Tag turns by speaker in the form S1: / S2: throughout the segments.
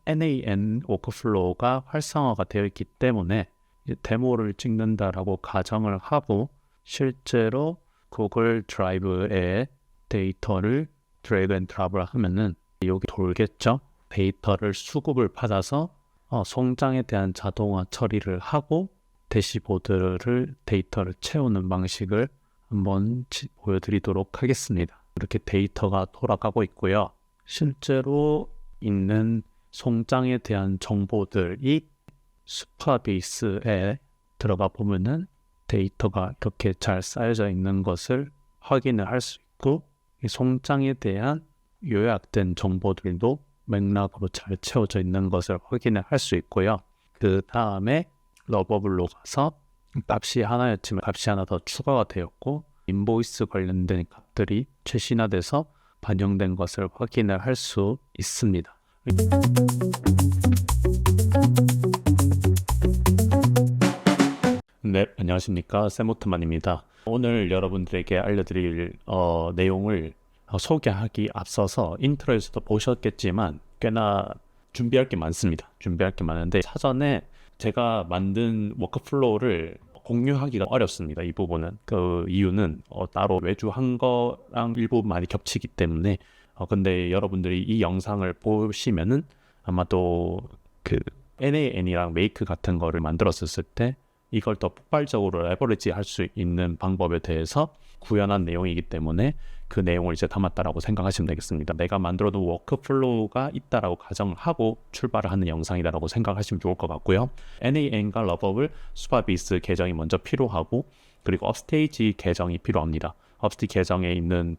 S1: NAN 워크플로우가 활성화가 되어 있기 때문에 데모를 찍는다라고 가정을 하고 실제로 구글 드라이브에 데이터를 드래그 앤 드랍을 하면은 여기 돌겠죠. 데이터를 수급을 받아서 송장에 대한 자동화 처리를 하고 대시보드를 데이터를 채우는 방식을 한번 보여드리도록 하겠습니다. 이렇게 데이터가 돌아가고 있고요. 실제로 있는 송장에 대한 정보들이 수파베이스에 들어가 보면은 데이터가 이렇게 잘 쌓여져 있는 것을 확인을 할 수 있고, 이 송장에 대한 요약된 정보들도 맥락으로 잘 채워져 있는 것을 확인을 할 수 있고요. 그 다음에 러버블로 가서 값이 하나였지만 값이 하나 더 추가가 되었고, 인보이스 관련된 값들이 최신화돼서 반영된 것을 확인을 할 수 있습니다. 네, 안녕하십니까. 샘오트만입니다. 오늘 여러분들에게 알려드릴 내용을 소개하기 앞서서 인트로에서도 보셨겠지만 꽤나 준비할 게 많습니다. 준비할 게 많은데 사전에 제가 만든 워크플로우를 공유하기가 어렵습니다. 이 부분은. 그 이유는 따로 외주한 거랑 일부 많이 겹치기 때문에 근데 여러분들이 이 영상을 보시면은 아마도 그 NAN이랑 메이크 같은 거를 만들었을 때 이걸 더 폭발적으로 레버리지 할 수 있는 방법에 대해서 구현한 내용이기 때문에 그 내용을 이제 담았다라고 생각하시면 되겠습니다. 내가 만들어둔 워크플로우가 있다라고 가정을 하고 출발을 하는 영상이다라고 생각하시면 좋을 것 같고요. NAN과 러버블 수파베이스 계정이 먼저 필요하고, 그리고 업스테이지 계정이 필요합니다. 업스테이지 계정에 있는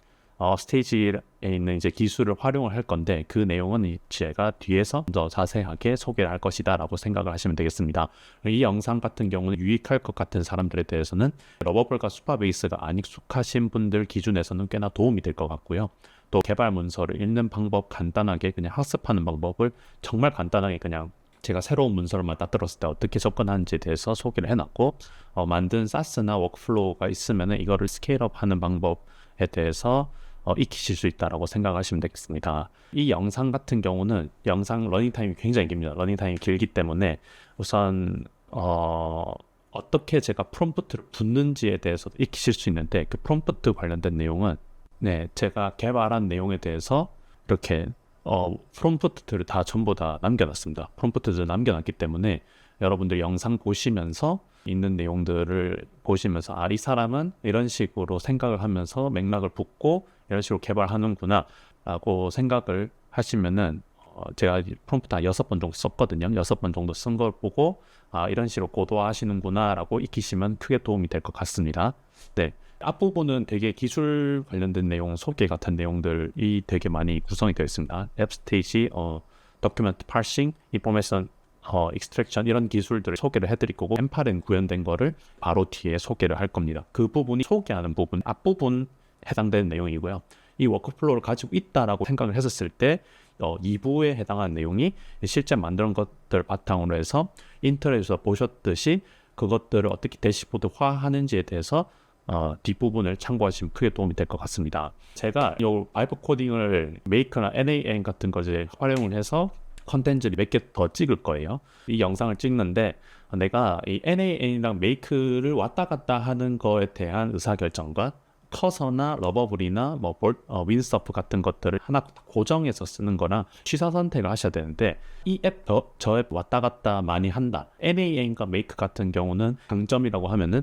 S1: 스테이지에 있는 이제 기술을 활용을 할 건데, 그 내용은 제가 뒤에서 더 자세하게 소개를 할 것이다 라고 생각을 하시면 되겠습니다. 이 영상 같은 경우는 유익할 것 같은 사람들에 대해서는 러버블과 수파베이스가 안 익숙하신 분들 기준에서는 꽤나 도움이 될 것 같고요. 또 개발 문서를 읽는 방법, 간단하게 그냥 학습하는 방법을 정말 간단하게 그냥 제가 새로운 문서를 따들었을 때 어떻게 접근하는지에 대해서 소개를 해놨고, 만든 사스나 워크플로우가 있으면 이거를 스케일업 하는 방법에 대해서 익히실 수 있다라고 생각하시면 되겠습니다. 이 영상 같은 경우는 영상 러닝타임이 굉장히 깁니다. 러닝타임이 길기 때문에 우선 어떻게 제가 프롬프트를 붓는지에 대해서 익히실 수 있는데, 그 프롬프트 관련된 내용은 제가 개발한 내용에 대해서 이렇게 프롬프트를 다 전부 다 남겨놨습니다. 프롬프트를 남겨놨기 때문에 여러분들 영상 보시면서 있는 내용들을 보시면서 이 사람은 이런 식으로 생각을 하면서 맥락을 붓고 이런 식으로 개발하는구나 라고 생각을 하시면은 제가 프롬프트 한 6번 정도 썼거든요. 6번 정도 쓴 걸 보고 이런 식으로 고도화 하시는구나 라고 익히시면 크게 도움이 될 것 같습니다. 네, 앞부분은 되게 기술 관련된 내용, 소개 같은 내용들이 되게 많이 구성이 되어 있습니다. 앱 스테이지, 도큐멘트 파싱, 인포메이션 익스트랙션 이런 기술들을 소개를 해드릴 거고, M8엔 구현된 거를 바로 뒤에 소개를 할 겁니다. 그 부분이 소개하는 부분, 앞부분 해당되는 내용이고요. 이 워크플로우를 가지고 있다라고 생각을 했었을 때 2부에 해당하는 내용이 실제 만든 것들 바탕으로 해서 인터넷에서 보셨듯이 그것들을 어떻게 대시보드화하는지에 대해서 뒷부분을 참고하시면 크게 도움이 될 것 같습니다. 제가 이 바이브 코딩을 메이커나 NAN 같은 것을 활용을 해서 컨텐츠를 몇 개 더 찍을 거예요. 이 영상을 찍는데 내가 이 NAN이랑 메이크를 왔다 갔다 하는 거에 대한 의사결정과 커서나 러버블이나 윈서프 같은 것들을 하나 고정해서 쓰는 거랑 취사 선택을 하셔야 되는데, 이 앱 저 앱 왔다 갔다 많이 한다. NAN과 메이크 같은 경우는 강점이라고 하면은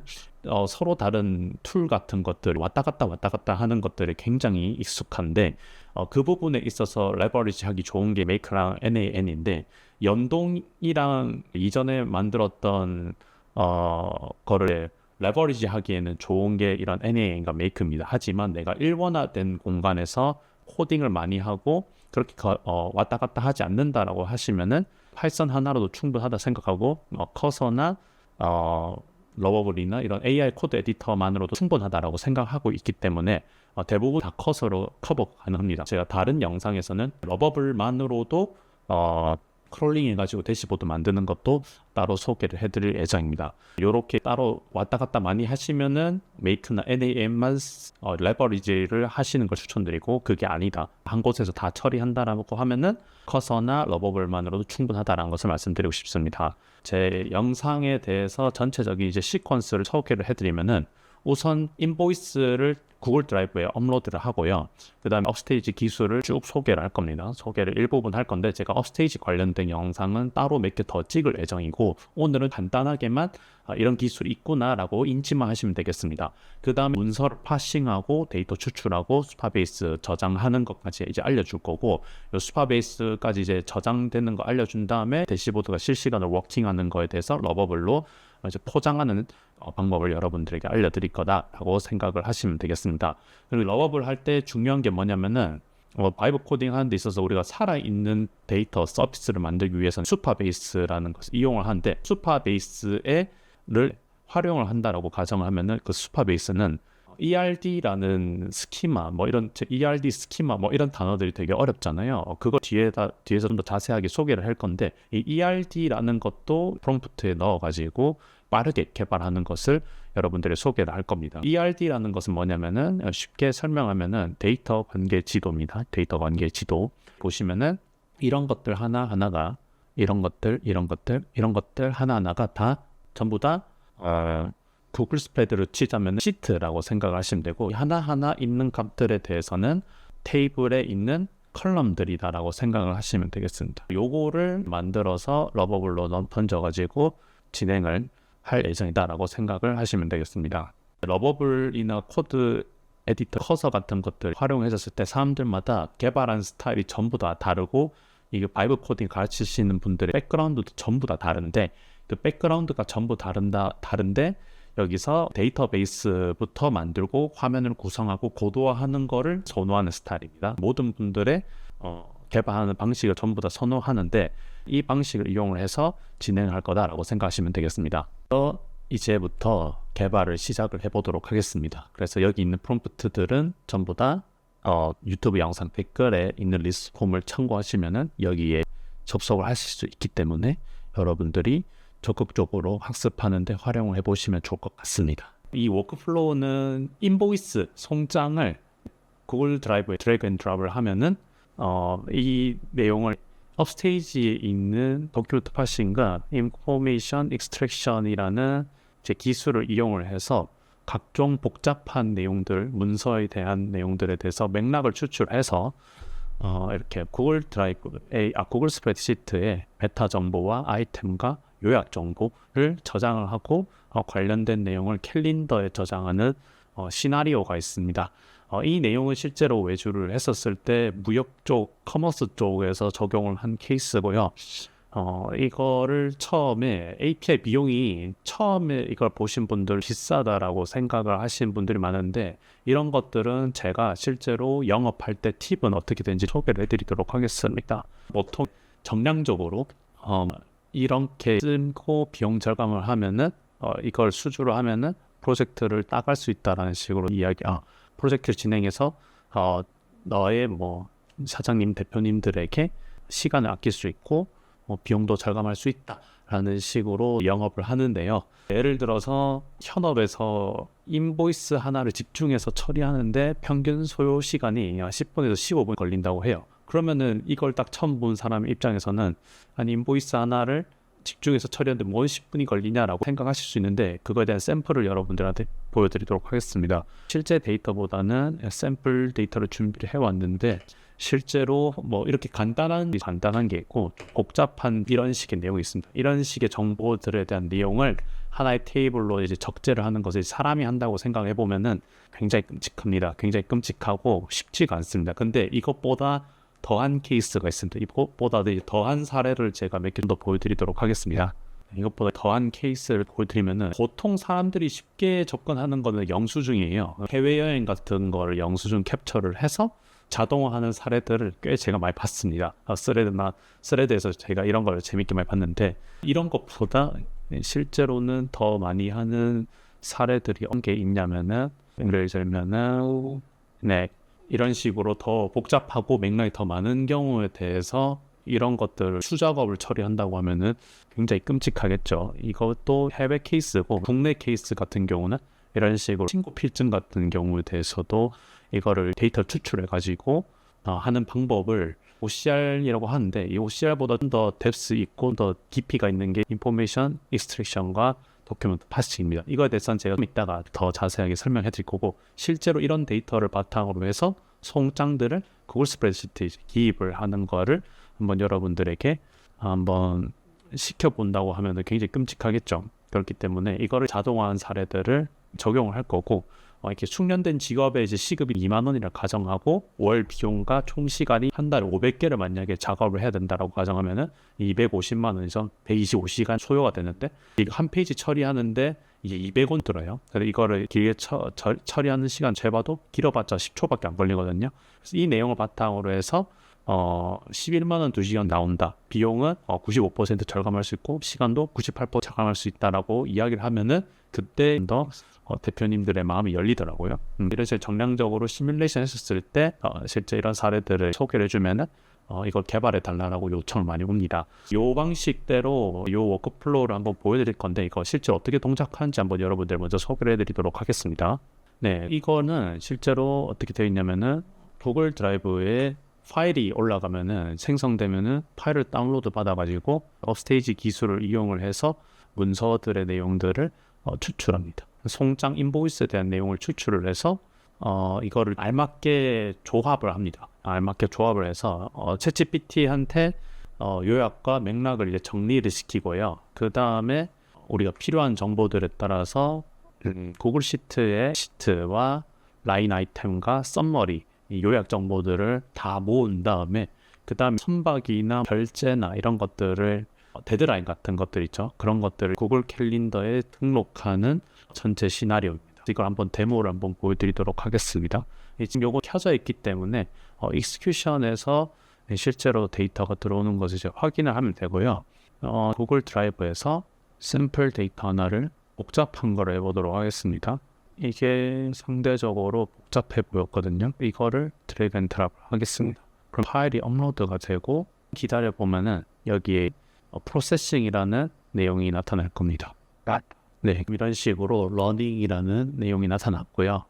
S1: 서로 다른 툴 같은 것들 왔다 갔다 하는 것들이 굉장히 익숙한데, 그 부분에 있어서 레버리지 하기 좋은 게 메이크랑 NAN인데, 연동이랑 이전에 만들었던 거를 레버리지 하기에는 좋은 게 이런 NAN과 메이크입니다. 하지만 내가 일원화된 공간에서 코딩을 많이 하고 그렇게 왔다 갔다 하지 않는다라고 하시면은 파이썬 하나로도 충분하다 생각하고, 커서나 러버블이나 이런 AI 코드 에디터만으로도 충분하다라고 생각하고 있기 때문에 대부분 다 커서로 커버 가능합니다. 제가 다른 영상에서는 러버블만으로도 크롤링 해가지고 대시보드 만드는 것도 따로 소개를 해드릴 예정입니다. 이렇게 따로 왔다 갔다 많이 하시면은 메이크나 NAM만 레버리지를 하시는 걸 추천드리고, 그게 아니다, 한 곳에서 다 처리한다라고 하면은 커서나 러버블만으로도 충분하다라는 것을 말씀드리고 싶습니다. 제 영상에 대해서 전체적인 이제 시퀀스를 소개를 해드리면은, 우선 인보이스를 구글 드라이브에 업로드를 하고요. 그 다음에 업스테이지 기술을 쭉 소개를 할 겁니다. 소개를 일부분 할 건데, 제가 업스테이지 관련된 영상은 따로 몇 개 더 찍을 예정이고, 오늘은 간단하게만 이런 기술이 있구나 라고 인지만 하시면 되겠습니다. 그 다음에 문서를 파싱하고 데이터 추출하고 수파베이스 저장하는 것까지 이제 알려줄 거고, 이 수파베이스까지 이제 저장되는 거 알려준 다음에 대시보드가 실시간으로 워킹하는 거에 대해서 러버블로 이제 포장하는 방법을 여러분들에게 알려드릴 거다라고 생각을 하시면 되겠습니다. 그리고 러버블 할 때 중요한 게 뭐냐면은, 바이브 코딩 하는 데 있어서 우리가 살아있는 데이터 서비스를 만들기 위해서는 수파베이스라는 것을 이용을 하는데, 수파베이스를 활용을 한다라고 가정을 하면은, 그 수파베이스는 ERD라는 스키마, ERD 스키마 이런 단어들이 되게 어렵잖아요. 그거 뒤에서 좀 더 자세하게 소개를 할 건데, 이 ERD라는 것도 프롬프트에 넣어가지고 빠르게 개발하는 것을 여러분들이 소개를 할 겁니다. ERD라는 것은 뭐냐면은, 쉽게 설명하면은 데이터 관계 지도입니다. 데이터 관계 지도 보시면은 이런 것들 하나하나가, 이런 것들 하나하나가 다 전부 다 구글 스프레드를 치자면 시트라고 생각하시면 되고, 하나하나 있는 값들에 대해서는 테이블에 있는 컬럼들이다라고 생각을 하시면 되겠습니다. 요거를 만들어서 러버블로 던져가지고 진행을 할 예정이다라고 생각을 하시면 되겠습니다. 러버블이나 코드 에디터, 커서 같은 것들 활용하셨을 때 사람들마다 개발한 스타일이 전부 다 다르고, 이게 바이브 코딩 가르치시는 분들의 백그라운드도 전부 다 다른데, 그 백그라운드가 전부 다른데 여기서 데이터베이스부터 만들고 화면을 구성하고 고도화하는 거를 선호하는 스타일입니다. 모든 분들의 개발하는 방식을 전부 다 선호하는데, 이 방식을 이용을 해서 진행할 거다라고 생각하시면 되겠습니다. 이제부터 개발을 시작을 해보도록 하겠습니다. 그래서 여기 있는 프롬프트들은 전부 다 유튜브 영상 댓글에 있는 리스트 폼을 참고하시면은 여기에 접속을 하실 수 있기 때문에 여러분들이 적극적으로 학습하는데 활용을 해보시면 좋을 것 같습니다. 이 워크플로우는 인보이스 송장을 구글 드라이브에 드래그 앤 드랍을 하면은 이 내용을 업스테이지에 있는 도큐멘트 파싱과 인포메이션 익스트랙션이라는 제 기술을 이용을 해서 각종 복잡한 내용들, 문서에 대한 내용들에 대해서 맥락을 추출해서 이렇게 구글 스프레드시트에 메타 정보와 아이템과 요약 정보를 저장을 하고 관련된 내용을 캘린더에 저장하는 시나리오가 있습니다. 이 내용은 실제로 외주를 했었을 때 무역 쪽, 커머스 쪽에서 적용을 한 케이스고요. 이거를 처음에 API 비용이 처음에 이걸 보신 분들 비싸다라고 생각을 하신 분들이 많은데, 이런 것들은 제가 실제로 영업할 때 팁은 어떻게 되는지 소개를 해드리도록 하겠습니다. 보통 정량적으로 이렇게 쓰고 비용 절감을 하면은 이걸 수주로 하면은 프로젝트를 따갈 수 있다라는 식으로 프로젝트를 진행해서 너의 사장님, 대표님들에게 시간을 아낄 수 있고 비용도 절감할 수 있다라는 식으로 영업을 하는데요. 예를 들어서 현업에서 인보이스 하나를 집중해서 처리하는데 평균 소요 시간이 10분에서 15분 걸린다고 해요. 그러면은 이걸 딱 처음 본 사람 입장에서는 아니 인보이스 하나를 집중해서 처리하는데 뭘 10분이 걸리냐라고 생각하실 수 있는데, 그거에 대한 샘플을 여러분들한테 보여드리도록 하겠습니다. 실제 데이터보다는 샘플 데이터를 준비를 해왔는데, 실제로 이렇게 간단한 게 있고 복잡한 이런 식의 내용이 있습니다. 이런 식의 정보들에 대한 내용을 하나의 테이블로 이제 적재를 하는 것을 사람이 한다고 생각해 보면은 굉장히 끔찍합니다. 굉장히 끔찍하고 쉽지가 않습니다. 근데 이것보다 더한 케이스가 있습니다. 이것보다 더한 사례를 제가 몇 개 더 보여드리도록 하겠습니다. 이것보다 더한 케이스를 보여드리면은, 보통 사람들이 쉽게 접근하는 거는 영수증이에요. 해외여행 같은 거를 영수증 캡처를 해서 자동화하는 사례들을 꽤 제가 많이 봤습니다. 스레드에서 제가 이런 걸 재밌게 많이 봤는데, 이런 것보다 실제로는 더 많이 하는 사례들이 어떤 게 있냐면은, 예를 들면은 이런 식으로 더 복잡하고 맥락이 더 많은 경우에 대해서 이런 것들을 수작업을 처리한다고 하면은 굉장히 끔찍하겠죠. 이것도 해외 케이스고 국내 케이스 같은 경우는 이런 식으로 신고 필증 같은 경우에 대해서도 이거를 데이터 추출해 가지고 하는 방법을 OCR이라고 하는데, 이 OCR보다 좀 더 뎁스 있고 더 깊이가 있는 게 인포메이션 익스트랙션과 도큐멘트 파싱입니다. 이거에 대해서는 제가 좀 이따가 더 자세하게 설명해 드릴 거고, 실제로 이런 데이터를 바탕으로 해서 송장들을 구글 스프레드시트에 기입을 하는 거를 한번 여러분들에게 한번 시켜본다고 하면 굉장히 끔찍하겠죠. 그렇기 때문에 이거를 자동화한 사례들을 적용을 할 거고, 이렇게 숙련된 직업에 이제 시급이 2만 원이라 가정하고 월 비용과 총 시간이 한 달에 500개를 만약에 작업을 해야 된다라고 가정하면은 250만 원에서 125시간 소요가 되는데, 이거 한 페이지 처리하는데 이제 200원 들어요. 그래서 이거를 길게 처리하는 시간 재봐도 길어봤자 10초밖에 안 걸리거든요. 그래서 이 내용을 바탕으로 해서 11만 원 2시간 나온다. 비용은 95% 절감할 수 있고 시간도 98% 절감할 수 있다라고 이야기를 하면은 그때 더 대표님들의 마음이 열리더라고요. 이래서 정량적으로 시뮬레이션 했었을 때 실제 이런 사례들을 소개를 해주면은 이걸 개발해 달라고 요청을 많이 옵니다. 요 방식대로 요 워크플로우를 한번 보여드릴 건데, 이거 실제로 어떻게 동작하는지 한번 여러분들 먼저 소개를 해드리도록 하겠습니다. 네, 이거는 실제로 어떻게 되어 있냐면은 구글 드라이브에 파일이 올라가면은 생성되면은 파일을 다운로드 받아가지고 업스테이지 기술을 이용을 해서 문서들의 내용들을 추출합니다. 송장 인보이스에 대한 내용을 추출을 해서 이거를 알맞게 조합을 합니다. 알맞게 조합을 해서 챗GPT한테 요약과 맥락을 이제 정리를 시키고요. 그 다음에 우리가 필요한 정보들에 따라서 구글 시트의 시트와 라인 아이템과 썸머리, 이 요약 정보들을 다 모은 다음에 그 다음에 선박이나 결제나 이런 것들을 데드라인 같은 것들 있죠. 그런 것들을 구글 캘린더에 등록하는 전체 시나리오입니다. 이걸 한번 데모를 한번 보여드리도록 하겠습니다. 지금 요거 켜져 있기 때문에 익스큐션에서 실제로 데이터가 들어오는 것을 이제 확인을 하면 되고요. 구글 드라이브에서 샘플 데이터 하나를 복잡한 거를 해보도록 하겠습니다. 이게 상대적으로 복잡해 보였거든요. 이거를 드래그 앤 드랍 하겠습니다. 그럼 파일이 업로드가 되고 기다려 보면은 여기에 프로세싱이라는 내용이 나타날 겁니다. 네, 이런 식으로 러닝이라는 내용이 나타났고요.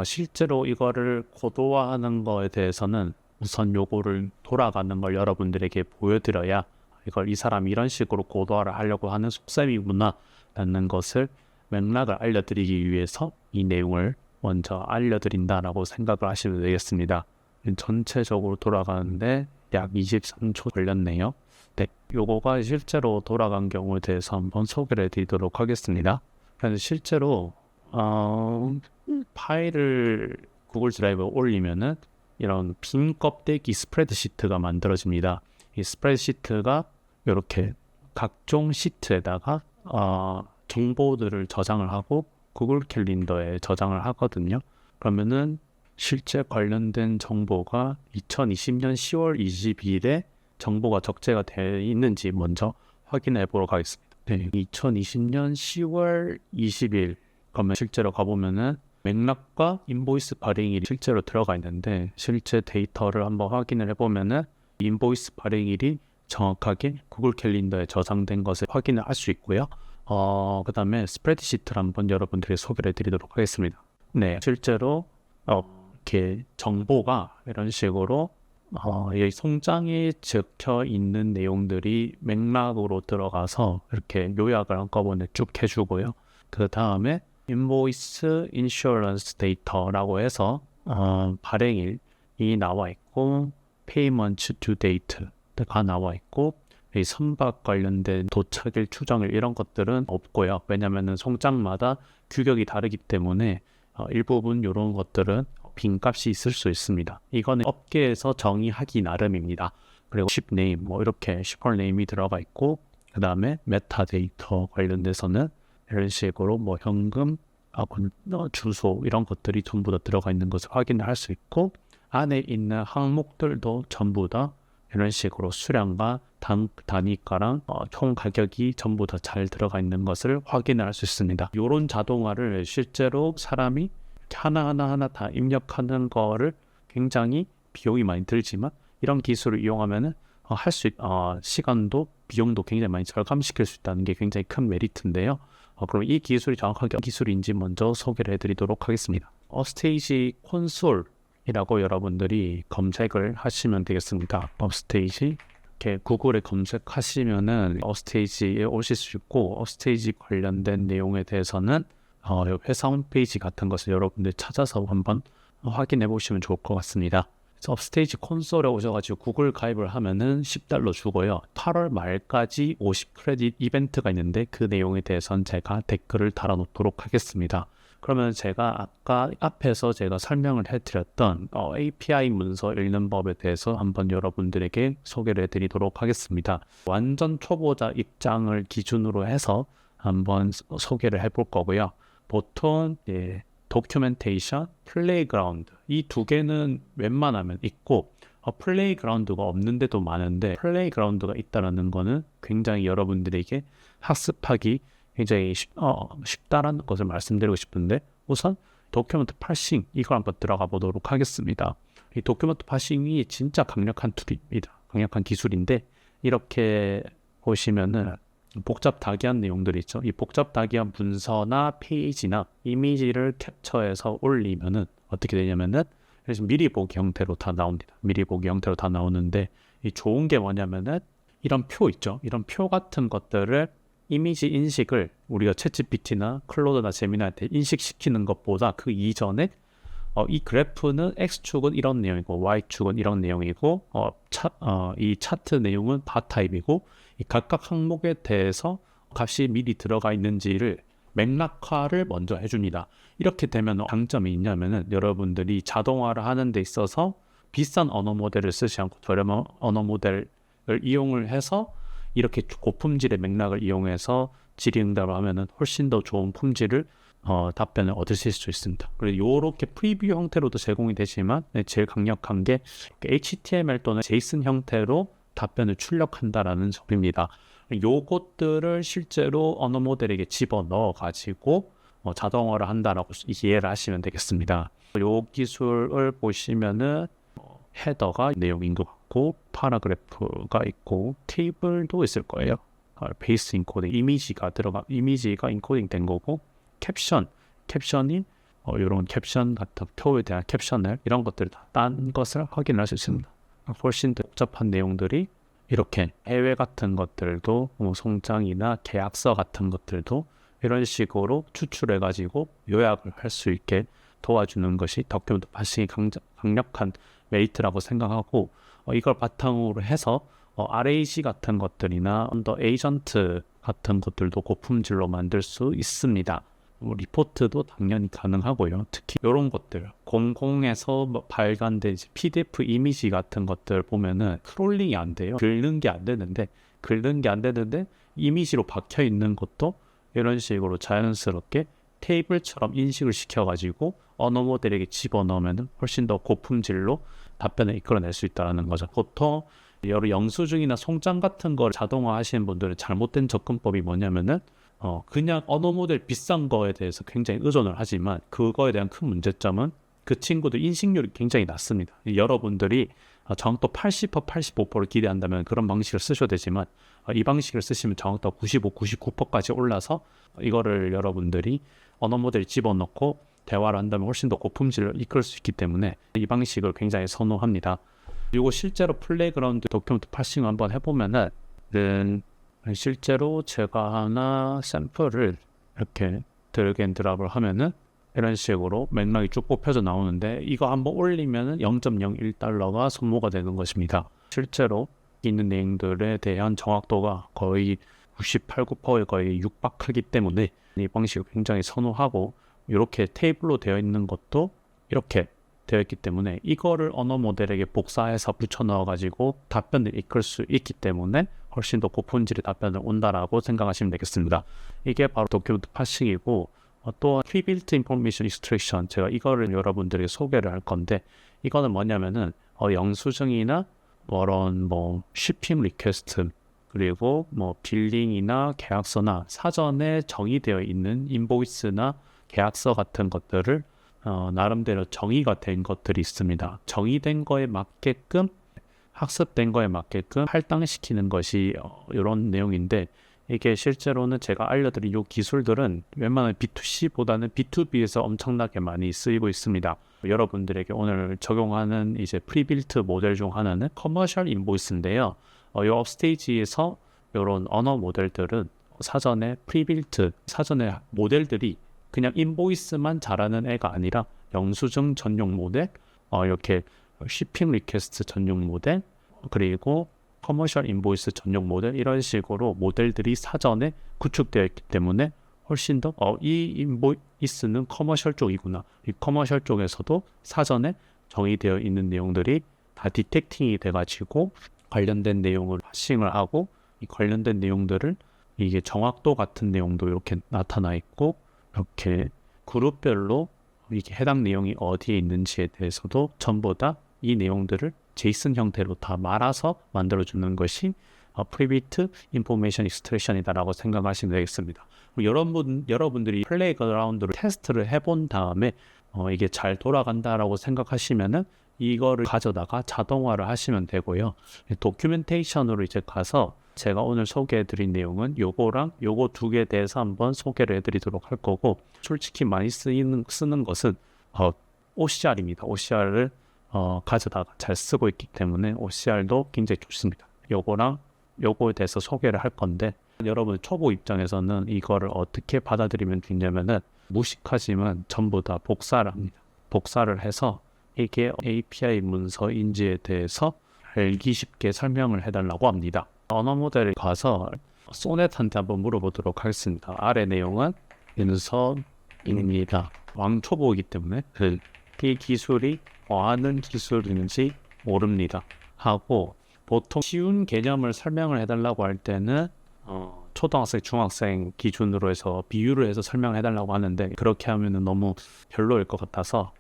S1: 실제로 이거를 고도화하는 거에 대해서는 우선 요거를 돌아가는 걸 여러분들에게 보여드려야 이걸 이 사람이 이런 식으로 고도화를 하려고 하는 속셈이구나 라는 것을 맥락을 알려드리기 위해서 이 내용을 먼저 알려드린다라고 생각을 하시면 되겠습니다. 전체적으로 돌아가는데 약 23초 걸렸네요. 네, 요거가 실제로 돌아간 경우에 대해서 한번 소개를 해드리도록 하겠습니다. 그래서 실제로 파일을 구글 드라이브에 올리면은 이런 빈 껍데기 스프레드시트가 만들어집니다. 이 스프레드시트가 이렇게 각종 시트에다가 정보들을 저장을 하고 구글 캘린더에 저장을 하거든요. 그러면은 실제 관련된 정보가 2020년 10월 20일에 정보가 적재가 되어 있는지 먼저 확인해 보러 가겠습니다. 네, 2020년 10월 20일 그러면 실제로 가보면은 맥락과 인보이스 발행일이 실제로 들어가 있는데, 실제 데이터를 한번 확인을 해보면은 인보이스 발행일이 정확하게 구글 캘린더에 저장된 것을 확인을 할 수 있고요. 그 다음에 스프레드시트를 한번 여러분들이 소개를 해드리도록 하겠습니다. 네, 실제로 이렇게 정보가 이런 식으로 이 송장에 적혀 있는 내용들이 맥락으로 들어가서 이렇게 요약을 한꺼번에 쭉 해주고요. 그 다음에 인보이스 인슈어런스 데이터라고 해서 발행일이 나와 있고 페이먼트 듀 데이트가 나와 있고 이 선박 관련된 도착일, 추정일 이런 것들은 없고요. 왜냐하면 송장마다 규격이 다르기 때문에 일부분 이런 것들은 빈값이 있을 수 있습니다. 이거는 업계에서 정의하기 나름입니다. 그리고 쉽네임, 이렇게 슈퍼네임이 들어가 있고, 그 다음에 메타데이터 관련돼서는 이런 식으로 현금, 주소 이런 것들이 전부 다 들어가 있는 것을 확인을 할 수 있고, 안에 있는 항목들도 전부 다 이런 식으로 수량과 단위가랑 총 가격이 전부 다 잘 들어가 있는 것을 확인을 할 수 있습니다. 이런 자동화를 실제로 사람이 하나하나 다 입력하는 거를 굉장히 비용이 많이 들지만, 이런 기술을 이용하면은 시간도 비용도 굉장히 많이 절감시킬 수 있다는 게 굉장히 큰 메리트인데요. 그럼 이 기술이 정확하게 어떤 기술인지 먼저 소개를 해드리도록 하겠습니다. 업스테이지 콘솔이라고 여러분들이 검색을 하시면 되겠습니다. 업스테이지 이렇게 구글에 검색하시면은 업스테이지에 오실 수 있고, 업스테이지 관련된 내용에 대해서는 회사 홈페이지 같은 것을 여러분들 찾아서 한번 확인해 보시면 좋을 것 같습니다. 업스테이지 콘솔에 오셔가지고 구글 가입을 하면은 $10 주고요. 8월 말까지 50 크레딧 이벤트가 있는데 그 내용에 대해서는 제가 댓글을 달아놓도록 하겠습니다. 그러면 제가 아까 앞에서 제가 설명을 해드렸던 API 문서 읽는 법에 대해서 한번 여러분들에게 소개를 해드리도록 하겠습니다. 완전 초보자 입장을 기준으로 해서 한번 소개를 해볼 거고요. 보통 도큐멘테이션, 플레이그라운드 이 두 개는 웬만하면 있고, 플레이그라운드가 없는데도 많은데 플레이그라운드가 있다는 거는 굉장히 여러분들에게 학습하기 굉장히 쉽다라는 것을 말씀드리고 싶은데, 우선 도큐멘트 파싱 이걸 한번 들어가 보도록 하겠습니다. 이 도큐멘트 파싱이 진짜 강력한 툴입니다. 강력한 기술인데, 이렇게 보시면은 복잡다기한 내용들이 있죠. 이 복잡다기한 문서나 페이지나 이미지를 캡처해서 올리면은 어떻게 되냐면은, 그래서 미리 보기 형태로 다 나옵니다. 미리 보기 형태로 다 나오는데, 이 좋은 게 뭐냐면은 이런 표 있죠. 이런 표 같은 것들을 이미지 인식을 우리가 챗GPT나 클로드나 제미나한테 인식시키는 것보다 그 이전에 이 그래프는 X축은 이런 내용이고 Y축은 이런 내용이고 이 차트 내용은 바 타입이고, 이 각각 항목에 대해서 값이 미리 들어가 있는지를 맥락화를 먼저 해줍니다. 이렇게 되면 장점이 있냐면은, 여러분들이 자동화를 하는 데 있어서 비싼 언어 모델을 쓰지 않고 저렴한 언어 모델을 이용을 해서 이렇게 고품질의 맥락을 이용해서 질의응답을 하면은 훨씬 더 좋은 품질을 답변을 얻으실 수 있습니다. 그리고 이렇게 프리뷰 형태로도 제공이 되지만 제일 강력한 게 HTML 또는 JSON 형태로 답변을 출력한다라는 점입니다. 요것들을 실제로 언어 모델에게 집어넣어 가지고 자동화를 한다라고 이해를 하시면 되겠습니다. 요 기술을 보시면은 헤더가 내용인 것 같고, 파라그래프가 있고, 테이블도 있을 거예요. 베이스 인코딩, 이미지가 인코딩 된 거고, 캡션이 이런 캡션 같은 표에 대한 캡션을 이런 것들을 다 딴 것을 확인할 수 있습니다. 훨씬 더 복잡한 내용들이 이렇게 해외 같은 것들도 송장이나 계약서 같은 것들도 이런 식으로 추출해 가지고 요약을 할 수 있게 도와주는 것이 도큐멘트 파싱의 강력한 메리트라고 생각하고, 이걸 바탕으로 해서 RAG 같은 것들이나 언더 에이전트 같은 것들도 고품질로 만들 수 있습니다. 리포트도 당연히 가능하고요. 특히 이런 것들 공공에서 발간된 PDF 이미지 같은 것들 보면은 크롤링이 안 돼요. 긁는 게 안 되는데 이미지로 박혀 있는 것도 이런 식으로 자연스럽게 테이블처럼 인식을 시켜가지고 언어 모델에게 집어넣으면 훨씬 더 고품질로 답변을 이끌어낼 수 있다는 거죠. 보통 여러 영수증이나 송장 같은 걸 자동화 하시는 분들은 잘못된 접근법이 뭐냐면은 그냥 언어 모델 비싼 거에 대해서 굉장히 의존을 하지만, 그거에 대한 큰 문제점은 그 친구들 인식률이 굉장히 낮습니다. 여러분들이 정확도 80%, 85%를 기대한다면 그런 방식을 쓰셔도 되지만, 이 방식을 쓰시면 정확도 95, 99%까지 올라서 이거를 여러분들이 언어 모델에 집어넣고 대화를 한다면 훨씬 더 고품질을 이끌 수 있기 때문에 이 방식을 굉장히 선호합니다. 그리고 실제로 플레이그라운드 도큐멘트 파싱 한번 해보면은, 실제로 제가 하나 샘플을 이렇게 드래그 앤 드랍을 하면은 이런 식으로 맥락이 쭉 뽑혀져 나오는데, 이거 한번 올리면은 $0.01가 소모가 되는 것입니다. 실제로 있는 내용들에 대한 정확도가 거의 98, 9%에 거의 육박하기 때문에 이 방식을 굉장히 선호하고, 이렇게 테이블로 되어 있는 것도 이렇게 되어 있기 때문에 이거를 언어 모델에게 복사해서 붙여 넣어 가지고 답변을 이끌 수 있기 때문에 훨씬 더 고품질의 답변을 온다라고 생각하시면 되겠습니다. 이게 바로 도큐멘트 파싱이고, 또 Pre-built Information Extraction, 제가 이거를 여러분들에게 소개를 할 건데, 이거는 뭐냐면은 영수증이나 그런 shipping 리퀘스트, 그리고 빌링이나 계약서나 사전에 정의되어 있는 인보이스나 계약서 같은 것들을 나름대로 정의가 된 것들이 있습니다. 정의된 거에 맞게끔 학습된 거에 맞게끔 할당시키는 것이 이런 내용인데, 이게 실제로는 제가 알려드린 이 기술들은 웬만한 B2C보다는 B2B에서 엄청나게 많이 쓰이고 있습니다. 여러분들에게 오늘 적용하는 이제 프리빌트 모델 중 하나는 커머셜 인보이스인데요. 이 업스테이지에서 이런 언어 모델들은 사전에 프리빌트, 사전에 모델들이 그냥 인보이스만 잘하는 애가 아니라 영수증 전용 모델, 이렇게 shipping request 전용 모델, 그리고 커머셜 인보이스 전용 모델, 이런 식으로 모델들이 사전에 구축되어 있기 때문에 훨씬 더 이 인보이스는 커머셜 쪽이구나, 이 커머셜 쪽에서도 사전에 정의되어 있는 내용들이 다 디텍팅이 돼가지고 관련된 내용을 파싱을 하고, 이 관련된 내용들을 이게 정확도 같은 내용도 이렇게 나타나 있고, 이렇게 그룹별로 이게 해당 내용이 어디에 있는지에 대해서도 전부 다 이 내용들을 제이슨 형태로 다 말아서 만들어주는 것이 프리비트 인포메이션 익스트랙션이다라고 생각하시면 되겠습니다. 여러분들이 플레이그라운드로 테스트를 해본 다음에 이게 잘 돌아간다라고 생각하시면은 이거를 가져다가 자동화를 하시면 되고요. 도큐멘테이션으로 이제 가서 제가 오늘 소개해드린 내용은 요거랑 요거 두 개에 대해서 한번 소개를 해드리도록 할 거고, 솔직히 많이 쓰는 것은 OCR입니다. OCR을 가져다가 잘 쓰고 있기 때문에 OCR도 굉장히 좋습니다. 요거랑 요거에 대해서 소개를 할 건데, 여러분 초보 입장에서는 이거를 어떻게 받아들이면 되냐면은 무식하지만 전부 다 복사를 합니다. 복사를 해서 이게 API 문서인지에 대해서 알기 쉽게 설명을 해달라고 합니다. 언어 모델에 가서 소넷한테 한번 물어보도록 하겠습니다. 아래 내용은 문서입니다. 왕초보이기 때문에 이 기술이 뭐하는 기술인지 모릅니다 하고, 보통 쉬운 개념을 설명을 해달라고 할 때는 초등학생, 중학생 기준으로 해서 비유를 해서 설명을 해달라고 하는데, 그렇게 하면은 너무 별로일 것 같아서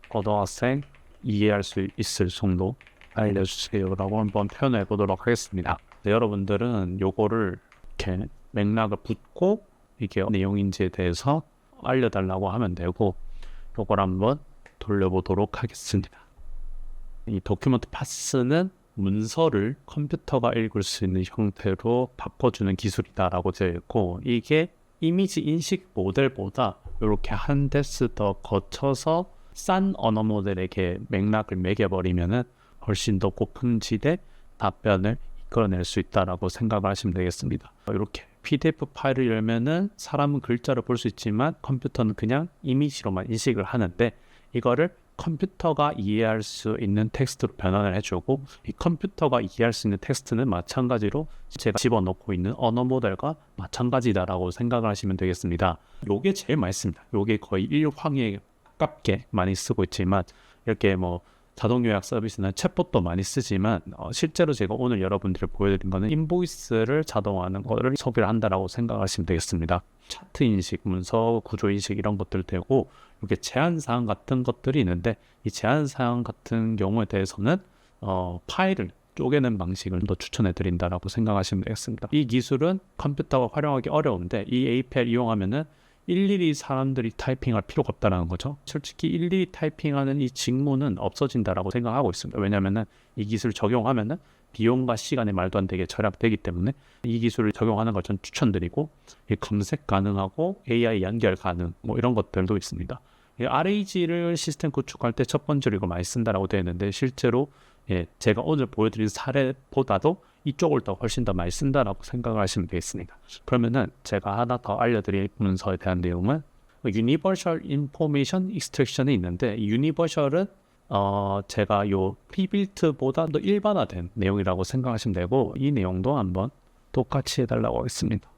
S1: 고등학생 이해할 수 있을 정도 알려주세요 라고 한번 표현해 보도록 하겠습니다. 여러분들은 요거를 이렇게 맥락을 붓고 이게 내용인지에 대해서 알려달라고 하면 되고, 요걸 한번 돌려보도록 하겠습니다. 이 도큐먼트 파스는 문서를 컴퓨터가 읽을 수 있는 형태로 바꿔주는 기술이다라고 되어 있고, 이게 이미지 인식 모델보다 이렇게 한 데스 더 거쳐서 싼 언어 모델에게 맥락을 매겨버리면은 훨씬 더 고품질의 답변을 이끌어낼 수 있다라고 생각을 하시면 되겠습니다. 이렇게 PDF 파일을 열면은 사람은 글자를 볼 수 있지만 컴퓨터는 그냥 이미지로만 인식을 하는데, 이거를 컴퓨터가 이해할 수 있는 텍스트로 변환을 해주고, 이 컴퓨터가 이해할 수 있는 텍스트는 마찬가지로 제가 집어넣고 있는 언어 모델과 마찬가지다라고 생각을 하시면 되겠습니다. 요게 제일 많이 씁니다. 요게 거의 일황에 가깝게 많이 쓰고 있지만, 이렇게 뭐 자동 요약 서비스나 챗봇도 많이 쓰지만, 실제로 제가 오늘 여러분들을 보여드린 거는 인보이스를 자동화하는 거를 소개를 한다라고 생각하시면 되겠습니다. 차트 인식, 문서 구조 인식 이런 것들 되고, 이렇게 제한사항 같은 것들이 있는데, 이 제한사항 같은 경우에 대해서는 파일을 쪼개는 방식을 더 추천해 드린다라고 생각하시면 되겠습니다. 이 기술은 컴퓨터가 활용하기 어려운데, 이 API를 이용하면은 일일이 사람들이 타이핑할 필요가 없다는 거죠. 솔직히 일일이 타이핑하는 이 직무는 없어진다라고 생각하고 있습니다. 왜냐하면 이 기술 적용하면은 비용과 시간이 말도 안 되게 절약되기 때문에 이 기술을 적용하는 걸 전 추천드리고, 검색 가능하고 AI 연결 가능 뭐 이런 것들도 있습니다. RAG를 시스템 구축할 때 첫 번째로 이거 많이 쓴다라고 되어 있는데, 실제로 제가 오늘 보여드린 사례보다도 이쪽을 더 훨씬 더 많이 쓴다라고 생각을 하시면 되겠습니다. 그러면은 제가 하나 더 알려드릴 문서에 대한 내용은 Universal Information Extraction이 있는데, 이 Universal은 제가 요 프리빌트보다 더 일반화된 내용이라고 생각하시면 되고, 이 내용도 한번 똑같이 해달라고 하겠습니다.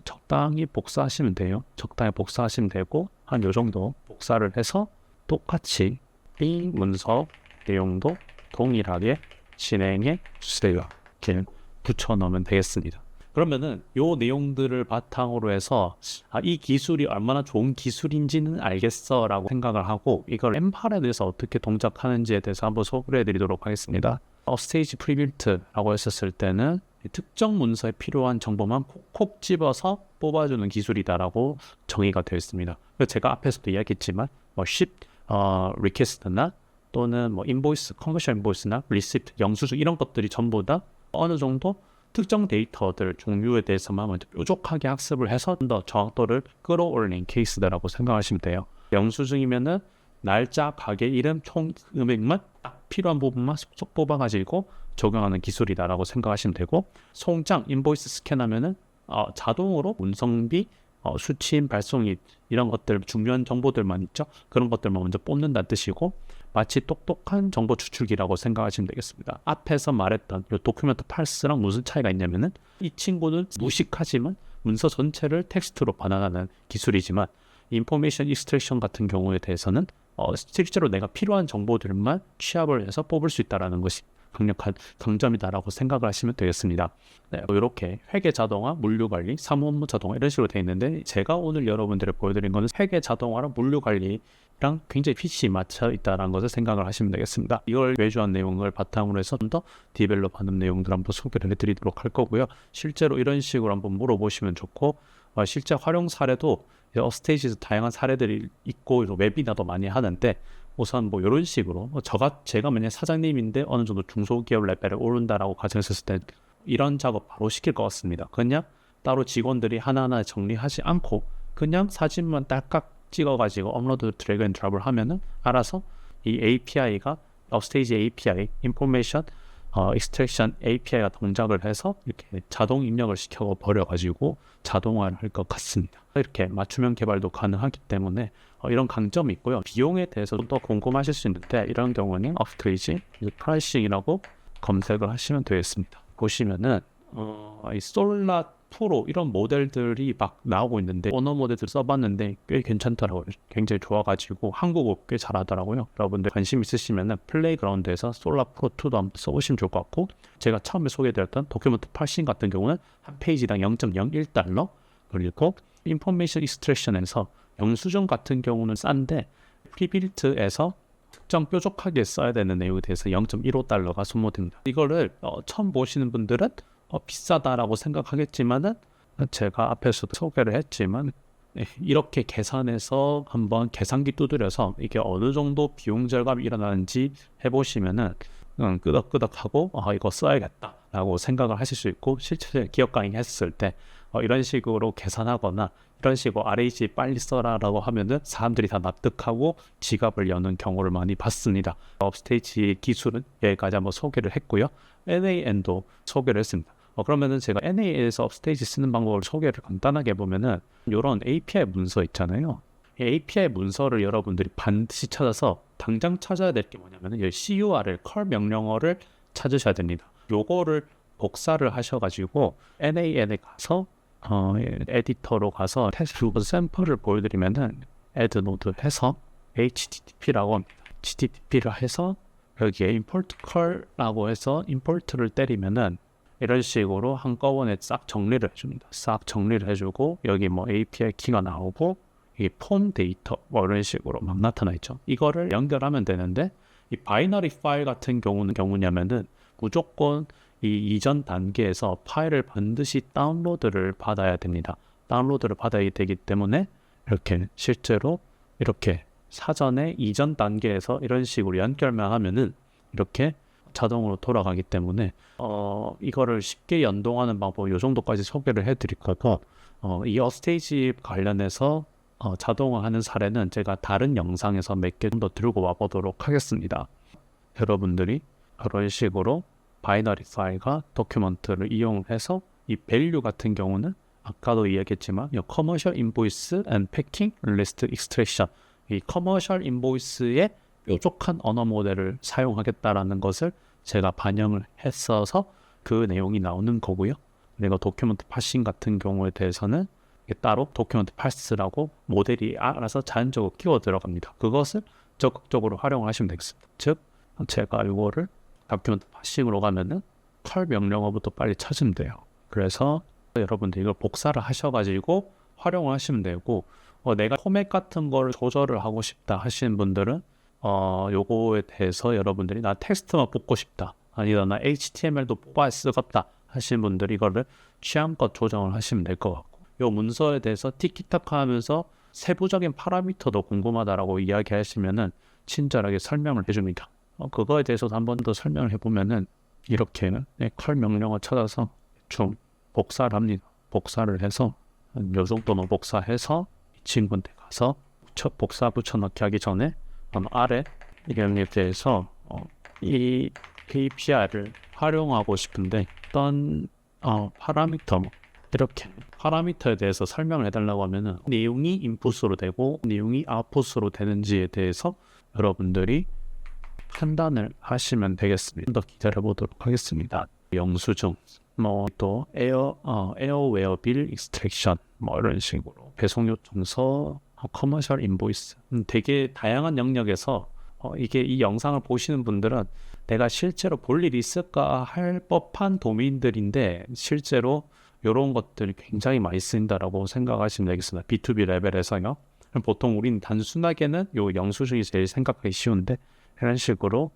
S1: 적당히 복사하시면 돼요. 적당히 복사하시면 되고, 한 요 정도 복사를 해서 똑같이 이 문서 내용도 동일하게 진행해 주세요. 이렇게 붙여 넣으면 되겠습니다. 그러면은 요 내용들을 바탕으로 해서 이 기술이 얼마나 좋은 기술인지는 알겠어 라고 생각을 하고, 이걸 M8에 대해서 어떻게 동작하는지에 대해서 한번 소개해 드리도록 하겠습니다. 업스테이지 프리빌트라고 했었을 때는 특정 문서에 필요한 정보만 콕콕 집어서 뽑아주는 기술이다라고 정의가 되어 있습니다. 제가 앞에서도 이야기했지만 ship request나 또는 뭐 인보이스, 커머셜 인보이스나 리시프트, 영수증 이런 것들이 전부 다 어느 정도 특정 데이터들 종류에 대해서만 먼저 뾰족하게 학습을 해서 좀 더 정확도를 끌어올린 케이스다라고 생각하시면 돼요. 영수증이면은 날짜, 가게 이름, 총 금액만 딱 필요한 부분만 쏙 뽑아가지고 적용하는 기술이다라고 생각하시면 되고, 송장, 인보이스 스캔하면은 자동으로 운송비, 수취인, 발송일 이런 것들 중요한 정보들만 있죠. 그런 것들만 먼저 뽑는다는 뜻이고, 마치 똑똑한 정보 추출기라고 생각하시면 되겠습니다. 앞에서 말했던 이 도큐멘트 пар스랑 무슨 차이가 있냐면은 이 친구는 무식하지만 문서 전체를 텍스트로 반환하는 기술이지만 인포메이션 익스트랙션 같은 경우에 대해서는 실제로 내가 필요한 정보들만 취합을 해서 뽑을 수 있다는 것이 강력한 강점이다라고 생각을 하시면 되겠습니다. 네, 이렇게 회계 자동화, 물류 관리, 사무 업무 자동화 이런 식으로 되어 있는데, 제가 오늘 여러분들에 보여드린 것은 회계 자동화랑 물류 관리랑 굉장히 핏이 맞춰 있다는 것을 생각을 하시면 되겠습니다. 이걸 외주한 내용을 바탕으로 해서 좀 더 디벨롭하는 내용들 한번 소개를 해드리도록 할 거고요. 실제로 이런 식으로 한번 물어보시면 좋고, 실제 활용 사례도 스테이지에서 다양한 사례들이 있고 웹이나도 많이 하는데, 우선 뭐 이런 식으로 제가 만약 사장님인데 어느 정도 중소기업 레벨에 오른다라고 가정했을 때 이런 작업 바로 시킬 것 같습니다. 그냥 따로 직원들이 하나하나 정리하지 않고 그냥 사진만 딸깍 찍어가지고 업로드 드래그 앤 드랍을 하면은 알아서 이 API가 업스테이지 API, 인포메이션 익스트랙션 API가 동작을 해서 이렇게 자동 입력을 시켜 버려가지고 자동화를 할 것 같습니다. 이렇게 맞춤형 개발도 가능하기 때문에 이런 강점이 있고요. 비용에 대해서도 더 궁금하실 수 있는데, 이런 경우는 업스테이지 프라이싱이라고 검색을 하시면 되겠습니다. 보시면은 이 솔라 프로 이런 모델들이 막 나오고 있는데, 언어 모델들 써봤는데 꽤 괜찮더라고요. 굉장히 좋아가지고 한국어 꽤 잘하더라고요. 여러분들 관심 있으시면은 플레이그라운드에서 솔라 프로 2도 한번 써보시면 좋을 것 같고, 제가 처음에 소개드렸던 도큐멘트 파싱 같은 경우는 한 페이지당 0.01달러, 그리고 인포메이션 익스트랙션에서 영수증 같은 경우는 싼데 프리빌트에서 특정 뾰족하게 써야 되는 내용에 대해서 0.15달러가 소모됩니다. 이거를 처음 보시는 분들은 비싸다라고 생각하겠지만은, 제가 앞에서도 소개를 했지만 이렇게 계산해서 한번 계산기 두드려서 이게 어느 정도 비용 절감이 일어나는지 해보시면은 끄덕끄덕하고 이거 써야겠다라고 생각을 하실 수 있고, 실제 기업 강의했을 때 이런 식으로 계산하거나 이런 식으로 RAG 빨리 써라라고 하면은 사람들이 다 납득하고 지갑을 여는 경우를 많이 봤습니다. 업스테이지 기술은 여기까지 한번 소개를 했고요. NAN도 소개를 했습니다. 그러면은 제가 NA에서 업스테이지 쓰는 방법을 소개를 간단하게 해보면은, 이런 API 문서 있잖아요. 이 API 문서를 여러분들이 반드시 찾아서 당장 찾아야 될 게 뭐냐면은 이 CURL, 컬 명령어를 찾으셔야 됩니다. 요거를 복사를 하셔가지고 NAN에 가서 에디터로 가서 테스트 샘플을 보여드리면은 add node 해서 HTTP라고 합니다. HTTP를 해서 여기에 import call라고 해서 import를 때리면은 이런 식으로 한꺼번에 싹 정리를 해줍니다. 싹 정리를 해주고 여기 뭐 API 키가 나오고 이 폰 데이터 뭐 이런 식으로 막 나타나 있죠. 이거를 연결하면 되는데, 이 바이너리 파일 같은 경우냐면은 무조건 이 이전 단계에서 파일을 반드시 다운로드를 받아야 됩니다. 다운로드를 받아야 되기 때문에 이렇게 실제로 이렇게 사전에 이전 단계에서 이런 식으로 연결만 하면은 이렇게 자동으로 돌아가기 때문에 이거를 쉽게 연동하는 방법 이 정도까지 소개를 해드릴 거고, 이 업스테이지 관련해서 자동화하는 사례는 제가 다른 영상에서 몇 개 좀 더 들고 와보도록 하겠습니다. 여러분들이 그런 식으로 바이너리 파일과 도큐먼트를 이용해서 이 밸류 같은 경우는 아까도 이야기했지만 이 커머셜 인보이스 앤 패킹 리스트 익스트랙션, 이 커머셜 인보이스의 뾰족한 언어 모델을 사용하겠다라는 것을 제가 반영을 했어서 그 내용이 나오는 거고요. 그리고 도큐먼트 파싱 같은 경우에 대해서는 따로 도큐먼트 파스라고 모델이 알아서 자연적으로 끼워 들어갑니다. 그것을 적극적으로 활용하시면 되겠습니다. 즉 제가 이거를 도큐멘트 파싱으로 가면은 컬 명령어부터 빨리 찾으면 돼요. 그래서 여러분들 이걸 복사를 하셔가지고 활용을 하시면 되고, 내가 포맷 같은 거를 조절을 하고 싶다 하시는 분들은 요거에 대해서 여러분들이 나 텍스트만 뽑고 싶다, 아니다 나 HTML도 뽑아 쓰겠다 하시는 분들이 이거를 취향껏 조정을 하시면 될 것 같고, 요 문서에 대해서 티키타카 하면서 세부적인 파라미터도 궁금하다라고 이야기하시면은 친절하게 설명을 해줍니다. 그거에 대해서도 한 번 더 설명을 해보면은 이렇게 컬 명령어 찾아서 좀 복사를 합니다. 복사를 해서 요 정도는 복사해서 이 친구한테 가서 복사 붙여넣기 하기 전에 아래 이름에 대해서 이 API를 활용하고 싶은데 어떤 파라미터 이렇게 파라미터에 대해서 설명을 해달라고 하면은 내용이 인풋으로 되고 내용이 아웃풋으로 되는지에 대해서 여러분들이 판단을 하시면 되겠습니다. 더 기다려 보도록 하겠습니다. 영수증, 또 에어웨어 빌 익스트랙션 이런 식으로 배송 요청서, 커머셜 인보이스 되게 다양한 영역에서 이게 이 영상을 보시는 분들은 내가 실제로 볼 일이 있을까 할 법한 도메인들인데 실제로 이런 것들이 굉장히 많이 쓰인다라고 생각하시면 되겠습니다. B2B 레벨에서요. 보통 우리는 단순하게는 요 영수증이 제일 생각하기 쉬운데 이런 식으로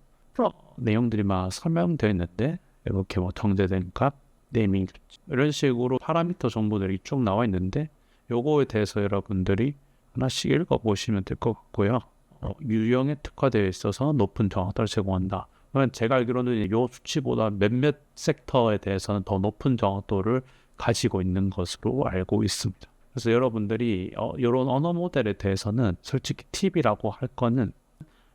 S1: 내용들이 막 설명되어 있는데 이렇게 정제된 값, 네이밍 이런 식으로 파라미터 정보들이 쭉 나와 있는데 요거에 대해서 여러분들이 하나씩 읽어보시면 될 것 같고요. 유형에 특화되어 있어서 높은 정확도를 제공한다. 제가 알기로는 이 수치보다 몇몇 섹터에 대해서는 더 높은 정확도를 가지고 있는 것으로 알고 있습니다. 그래서 여러분들이 이런 언어 모델에 대해서는 솔직히 팁이라고 할 거는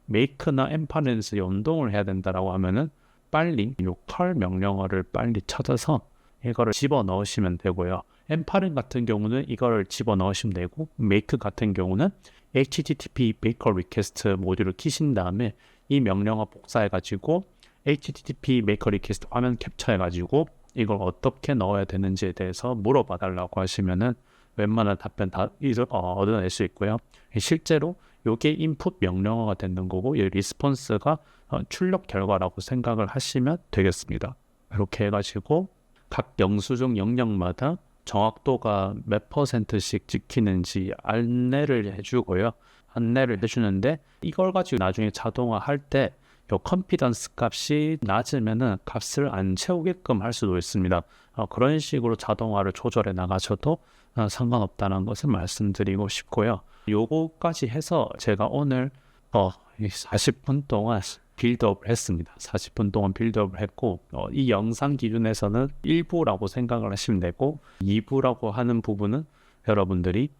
S1: 메이크나 엠파렌스 연동을 해야 된다라고 하면은 빨리 요 컬 명령어를 빨리 찾아서 이거를 집어 넣으시면 되고요. 엠파렌 같은 경우는 이거를 집어 넣으시면 되고 메이크 같은 경우는 HTTP 메이커 리퀘스트 모듈을 키신 다음에 이 명령어 복사해 가지고 HTTP 메이커 리퀘스트 화면 캡처해 가지고 이걸 어떻게 넣어야 되는지에 대해서 물어봐 달라고 하시면은 웬만한 답변 다 얻어낼 수 있고요. 실제로 이게 인풋 명령어가 되는 거고 이 리스폰스가 출력 결과라고 생각을 하시면 되겠습니다. 이렇게 해가지고 각 영수증 영역마다 정확도가 몇 %씩 찍히는지 안내를 해주고요. 안내를 해주는데 이걸 가지고 나중에 자동화할 때 요 컨피던스 값이 낮으면은 값을 안 채우게끔 할 수도 있습니다. 그런 식으로 자동화를 조절해 나가셔도 상관없다는 것을 말씀드리고 싶고요. 요거까지 해서 제가 오늘 40분 동안 빌드업을 했습니다. 40분 동안 빌드업을 했고 이 영상 기준에서는 1부라고 생각을 하시면 되고 2부라고 하는 부분은 여러분들이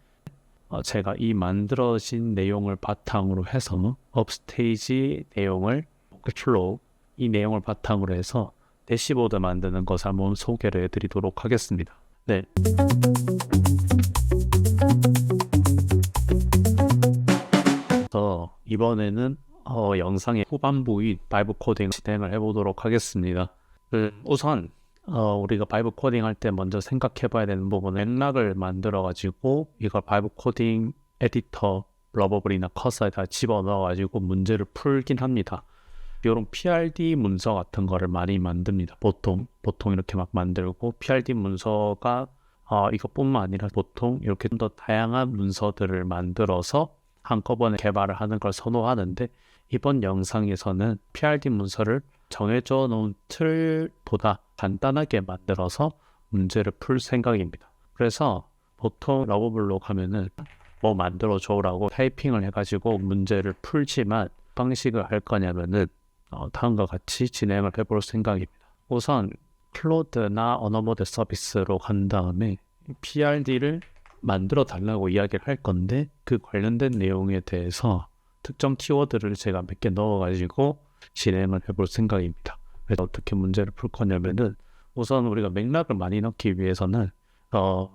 S1: 제가 이 만들어진 내용을 바탕으로 해서 업스테이지 내용을 플로우 이 내용을 바탕으로 해서 대시보드 만드는 것을 한번 소개를 해드리도록 하겠습니다. 네. 이번에는 영상의 후반부인 바이브 코딩 진행을 해보도록 하겠습니다. 우선 우리가 바이브 코딩 할 때 먼저 생각해 봐야 되는 부분은 맥락을 만들어 가지고 이걸 바이브 코딩 에디터 러버블이나 커서에다 집어넣어 가지고 문제를 풀긴 합니다. 이런 PRD 문서 같은 거를 많이 만듭니다. 보통 이렇게 막 만들고 PRD 문서가 이것뿐만 아니라 보통 이렇게 좀 더 다양한 문서들을 만들어서 한꺼번에 개발을 하는 걸 선호하는데 이번 영상에서는 PRD 문서를 정해져 놓은 틀보다 간단하게 만들어서 문제를 풀 생각입니다. 그래서 보통 러버블로 가면은 뭐 만들어줘라고 타이핑을 해가지고 문제를 풀지만 방식을 할 거냐면은 다음과 같이 진행을 해볼 생각입니다. 우선 클로드나 언어 모델 서비스로 간 다음에 PRD를 만들어 달라고 이야기를 할 건데 그 관련된 내용에 대해서 특정 키워드를 제가 몇 개 넣어가지고 진행을 해볼 생각입니다. 그래서 어떻게 문제를 풀 거냐면은 우선 우리가 맥락을 많이 넣기 위해서는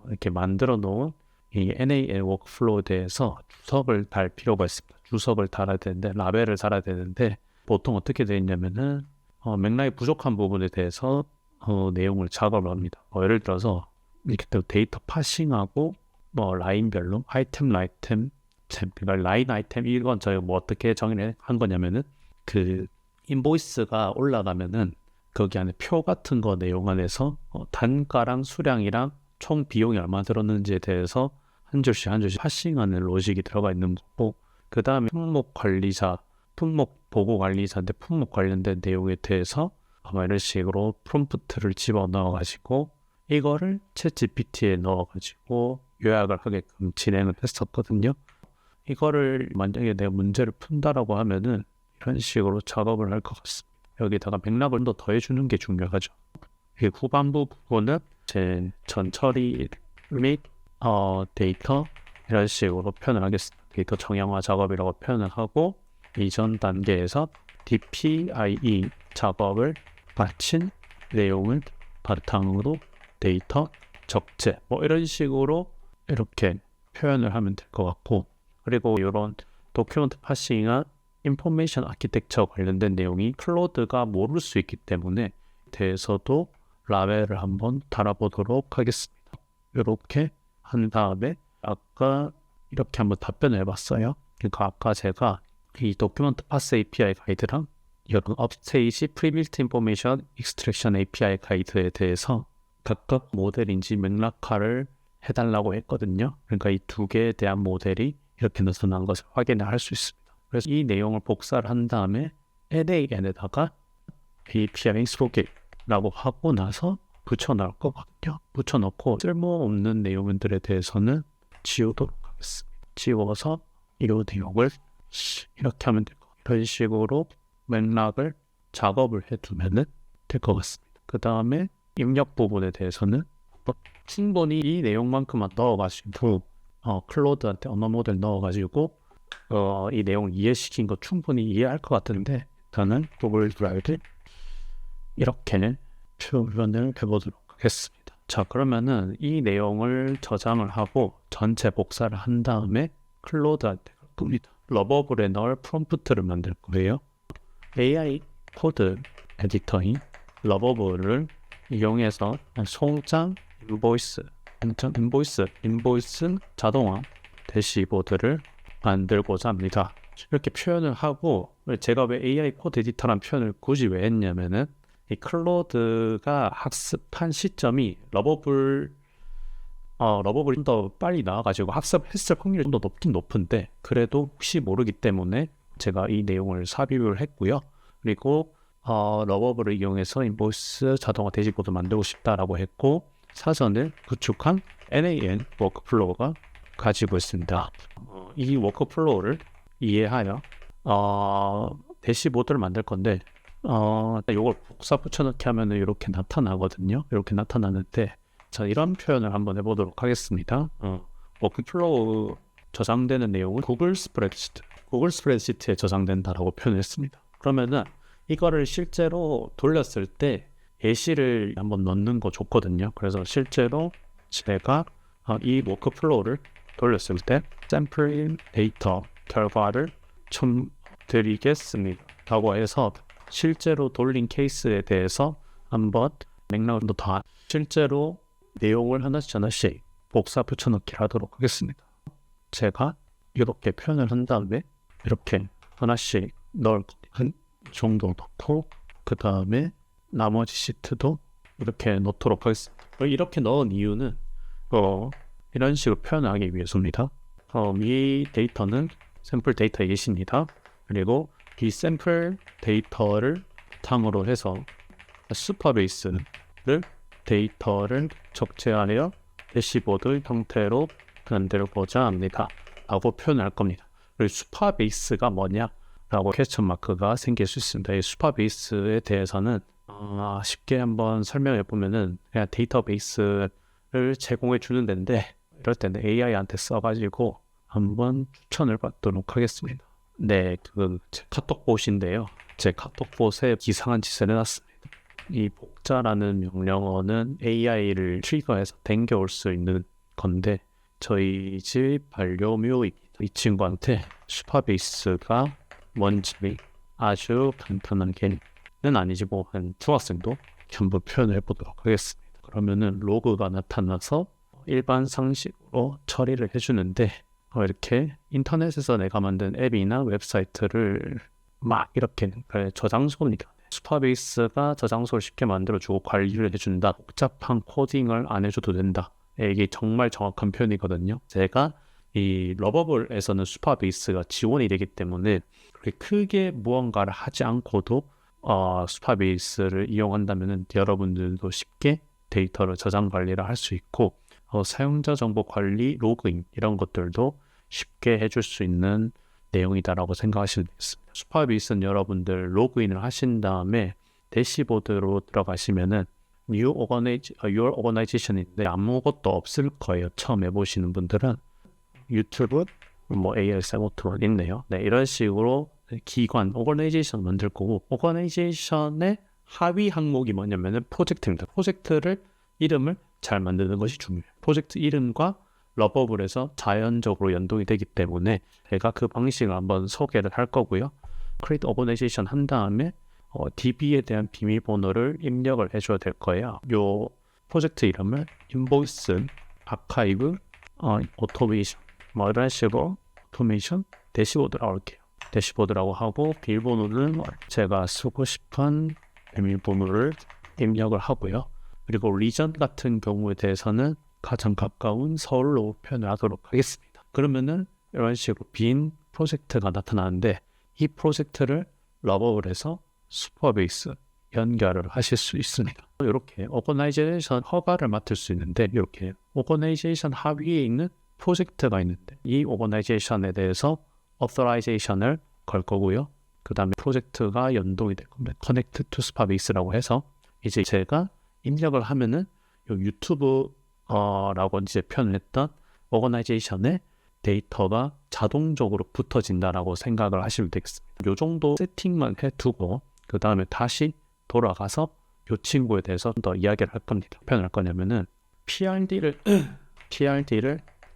S1: 이렇게 만들어 놓은 이 NAL 워크플로우에 대해서 주석을 달 필요가 있습니다. 주석을 달아야 되는데 라벨을 달아야 되는데 보통 어떻게 되어 있냐면은 맥락이 부족한 부분에 대해서 내용을 작업을 합니다. 예를 들어서 이렇게 데이터 파싱하고 라인별로 라인 아이템 이건 저희가 어떻게 정의를 한 거냐면은 그 인보이스가 올라가면은 거기 안에 표 같은 거 내용 안에서 단가랑 수량이랑 총 비용이 얼마 들었는지에 대해서 한 줄씩 파싱하는 로직이 들어가 있는 거고 그 다음에 품목 보고 관리자인데 품목 관련된 내용에 대해서 이런 식으로 프롬프트를 집어넣어 가지고 이거를 챗GPT에 넣어 가지고 요약을 하게끔 진행을 했었거든요. 이거를 만약에 내가 문제를 푼다라고 하면은 이런 식으로 작업을 할 것 같습니다. 여기다가 맥락을 더 더해주는 게 중요하죠. 이 후반부 부분은 제 전처리 및 데이터 이런 식으로 표현을 하겠습니다. 데이터 정형화 작업이라고 표현을 하고, 이전 단계에서 DPIE 작업을 마친 내용을 바탕으로 데이터 적재 이런 식으로 이렇게 표현을 하면 될 것 같고, 그리고 이런 도큐먼트 파싱이나 인포메이션 아키텍처 관련된 내용이 클로드가 모를 수 있기 때문에 대해서도 라벨을 한번 달아보도록 하겠습니다. 이렇게 한 다음에 아까 이렇게 한번 답변을 해봤어요. 그러니까 아까 제가 이 도큐먼트 파스 API 가이드랑 이런 업스테이지 프리빌트 인포메이션 익스트랙션 API 가이드에 대해서 각각 모델인지 맥락화를 해달라고 했거든요. 그러니까 이 두 개에 대한 모델이 이렇게 나타난 것을 확인을 할 수 있습니다. 그래서 이 내용을 복사를 한 다음에 NAN에다가 API 소개라고 하고 나서 붙여넣을 거거든요. 붙여넣고 쓸모없는 내용들에 대해서는 지우도록 하겠습니다. 지워서 이 내용을 이렇게 하면 될 것 같아요. 이런 식으로 맥락을 작업을 해두면 될 것 같습니다. 그 다음에 입력 부분에 대해서는 충분히 이 내용만큼만 넣어가지고 클로드한테 언어 모델 넣어가지고 이 내용 이해시킨 거 충분히 이해할 것 같은데, 저는 구글 드라이브를 이렇게 표현을 해보도록 하겠습니다. 자, 그러면은 이 내용을 저장을 하고 전체 복사를 한 다음에 클로드한테 갈 겁니다. 러버블에 넣을 프롬프트를 만들 거예요. AI 코드 에디터인 러버블을 이용해서 송장 인보이스 자동화 대시보드를 만들고자 합니다. 이렇게 표현을 하고, 제가 왜 AI 코드 에디터라는 표현을 굳이 왜 했냐면은 이 클로드가 학습한 시점이 러버블이 좀 더 빨리 나와가지고 학습했을 확률이 좀 더 높긴 높은데, 그래도 혹시 모르기 때문에 제가 이 내용을 삽입을 했고요. 그리고 러버블을 이용해서 인보이스 자동화 대시보드 만들고 싶다라고 했고, 사전을 구축한 NAN 워크플로우가 가지고 있습니다. 이 워크플로우를 이해하여 대시보드를 만들 건데, 이걸 복사 붙여넣기 하면 이렇게 나타나거든요. 이렇게 나타나는데, 자, 이런 표현을 한번 해보도록 하겠습니다. 워크플로우 저장되는 내용은 구글 스프레드시트에 저장된다라고 표현했습니다. 그러면은 이거를 실제로 돌렸을 때 예시를 한번 넣는 거 좋거든요. 그래서 실제로 제가 이 워크플로우를 돌렸을 때 샘플 데이터 결과를 좀 드리겠습니다 라고 해서 실제로 돌린 케이스에 대해서 한번 맥락을 더 실제로 내용을 하나씩 복사 붙여넣기를 하도록 하겠습니다. 제가 이렇게 표현을 한 다음에 이렇게 하나씩 넣을 한 정도 넣고, 그 다음에 나머지 시트도 이렇게 넣도록 하겠습니다. 이렇게 넣은 이유는 이런 식으로 표현하기 위해서입니다. 이 데이터는 샘플 데이터 예시입니다. 그리고 이 샘플 데이터를 바탕으로 해서 슈퍼베이스를 데이터를 적재하여 대시보드 형태로 만들고자 합니다 라고 표현할 겁니다. 그리고 슈퍼베이스가 뭐냐 라고 퀘스천 마크가 생길 수 있습니다. 이 슈퍼베이스에 대해서는 쉽게 한번 설명해 보면은 그냥 데이터베이스를 제공해 주는 데인데, 이럴 때는 AI한테 써가지고 한번 추천을 받도록 하겠습니다. 네, 제 카톡봇인데요. 제 카톡봇에 이상한 짓을 해놨습니다. 이 복자라는 명령어는 AI를 트리거해서 댕겨올 수 있는 건데, 저희 집 반려묘입니다. 이 친구한테 슈퍼베이스가 뭔지 아주 간단하게는 아니지 한 중학생도 한번 표현을 해보도록 하겠습니다. 그러면은 로그가 나타나서 일반 상식으로 처리를 해주는데, 이렇게 인터넷에서 내가 만든 앱이나 웹사이트를 막 이렇게 저장소니까 슈퍼베이스가 저장소를 쉽게 만들어주고 관리를 해준다. 복잡한 코딩을 안 해줘도 된다. 이게 정말 정확한 표현이거든요. 제가 이 러버블에서는 슈퍼베이스가 지원이 되기 때문에 그렇게 크게 무언가를 하지 않고도 슈퍼베이스를 이용한다면 여러분들도 쉽게 데이터를 저장 관리를 할 수 있고, 사용자 정보 관리, 로그인 이런 것들도 쉽게 해줄 수 있는 내용이다라고 생각하시면 되겠습니다. 수파베이스는 여러분들 로그인을 하신 다음에 대시보드로 들어가시면은 Your Organization인데 아무것도 없을 거예요. 처음 해보시는 분들은 유튜브, ALS 모토로 있네요. 네, 이런 식으로 기관, 오거나이제이션 만들 거고, 오거나이제이션의 하위 항목이 뭐냐면은 프로젝트입니다. 프로젝트를 이름을 잘 만드는 것이 중요해요. 프로젝트 이름과 러버블에서 자연적으로 연동이 되기 때문에 제가 그 방식을 한번 소개를 할 거고요. Create Organization 한 다음에 DB에 대한 비밀번호를 입력을 해줘야 될 거예요. 요 프로젝트 이름을 인보이스, 아카이브, 오토메이션 이런 식으로 오토메이션 대시보드라고 할게요. 대시보드라고 하고 비밀번호는 제가 쓰고 싶은 비밀번호를 입력을 하고요. 그리고 리전 같은 경우에 대해서는 가장 가까운 서울로 표현하도록 하겠습니다. 그러면은 이런 식으로 빈 프로젝트가 나타나는데 이 프로젝트를 러버블에서 슈퍼베이스 연결을 하실 수 있습니다. 이렇게 오거나이제이션 허가를 맡을 수 있는데 이렇게 오거나이제이션 하위에 있는 프로젝트가 있는데 이 오거나이제이션에 대해서 authorization을 걸 거고요. 그 다음에 프로젝트가 연동이 될 겁니다. Connect to 슈퍼베이스라고 해서 이제 제가 입력을 하면은 요 유튜브라고 이제 표현했던 오거나이제이션의 데이터가 자동적으로 붙어진다라고 생각을 하시면 되겠습니다. 요 정도 세팅만 해두고 그 다음에 다시 돌아가서 이 친구에 대해서 더 이야기를 할 겁니다. 표현할 거냐면은 PRD를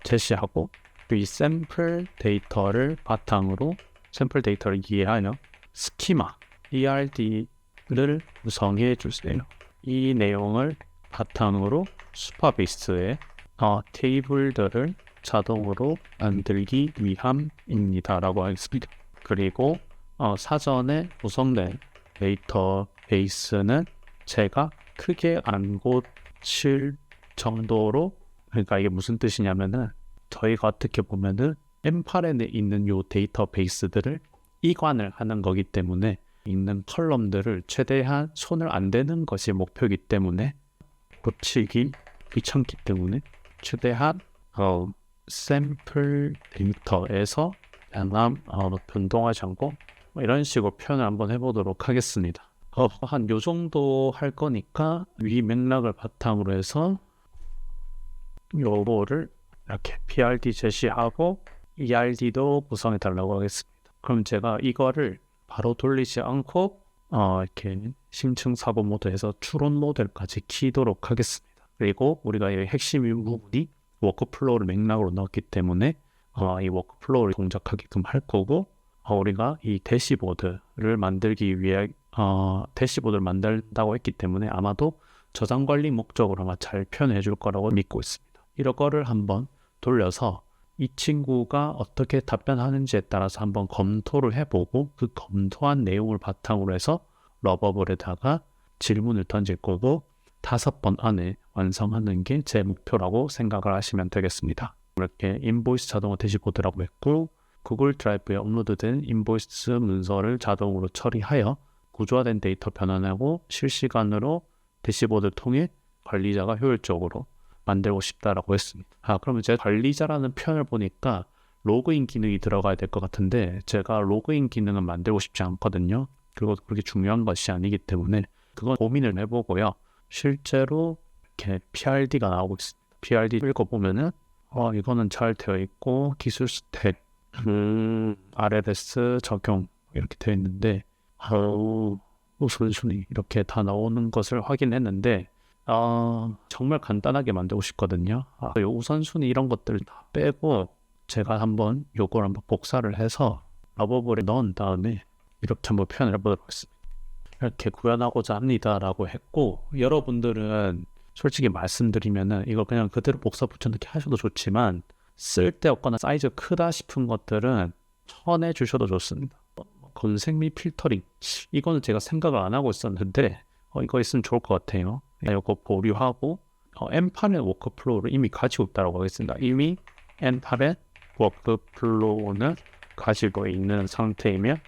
S1: 제시하고 이 샘플 데이터를 바탕으로 샘플 데이터를 이해하여 스키마 ERD를 구성해 주세요. 이 내용을 바탕으로 슈퍼베이스의 테이블들을 자동으로 만들기 위함입니다 라고 하겠습니다. 그리고 사전에 구성된 데이터베이스는 제가 크게 안 고칠 정도로, 그러니까 이게 무슨 뜻이냐면은 저희가 어떻게 보면은 M8에 있는 요 데이터베이스들을 이관을 하는 거기 때문에 있는 컬럼들을 최대한 손을 안 대는 것이 목표이기 때문에 고치기 귀찮기 때문에 최대한 샘플 데이터에서 변동하지 않고 이런 식으로 표현을 한번 해보도록 하겠습니다. 한 요 정도 할 거니까 위 맥락을 바탕으로 해서 요거를 이렇게 PRD 제시하고 ERD도 구성해 달라고 하겠습니다. 그럼 제가 이거를 바로 돌리지 않고 이렇게 심층 사고 모드에서 추론 모델까지 키도록 하겠습니다. 그리고 우리가 이 핵심 부분이 워크플로우를 맥락으로 넣었기 때문에 이 워크플로우를 동작하게끔 할 거고, 우리가 이 대시보드를 만들기 위해 대시보드를 만든다고 했기 때문에 아마도 저장 관리 목적으로 아마 잘 표현해 줄 거라고 믿고 있습니다. 이런 거를 한번 돌려서 이 친구가 어떻게 답변하는지에 따라서 한번 검토를 해보고 그 검토한 내용을 바탕으로 해서 러버블에다가 질문을 던질 거고 5번 안에 완성하는 게 제 목표라고 생각을 하시면 되겠습니다. 이렇게 인보이스 자동화 대시보드라고 했고 구글 드라이브에 업로드된 인보이스 문서를 자동으로 처리하여 구조화된 데이터 변환하고 실시간으로 대시보드를 통해 관리자가 효율적으로 만들고 싶다라고 했습니다. 그러면 제가 관리자라는 표현을 보니까 로그인 기능이 들어가야 될 것 같은데 제가 로그인 기능은 만들고 싶지 않거든요. 그리고 그렇게 중요한 것이 아니기 때문에 그건 고민을 해보고요. 실제로 이렇게 PRD가 나오고 있습니다. PRD 읽어보면은 이거는 잘 되어 있고 기술 스택, RLS 적용 이렇게 되어 있는데 우선순위 이렇게 다 나오는 것을 확인했는데 정말 간단하게 만들고 싶거든요. 요 우선순위 이런 것들 다 빼고 제가 한번 요걸 한번 복사를 해서 러버블에 넣은 다음에 이렇게 한번 표현을 해보도록 하겠습니다. 이렇게 구현하고자 합니다 라고 했고, 여러분들은 솔직히 말씀드리면은 이거 그냥 그대로 복사 붙여넣기 하셔도 좋지만 쓸데없거나 사이즈가 크다 싶은 것들은 쳐내 주셔도 좋습니다. 검색 및 필터링 이거는 제가 생각을 안 하고 있었는데 이거 있으면 좋을 것 같아요. 이거 보류하고 M8의 워크플로우를 이미 가지고 있다고 하겠습니다. 이미 M8의 워크플로우는 가지고 있는 상태이면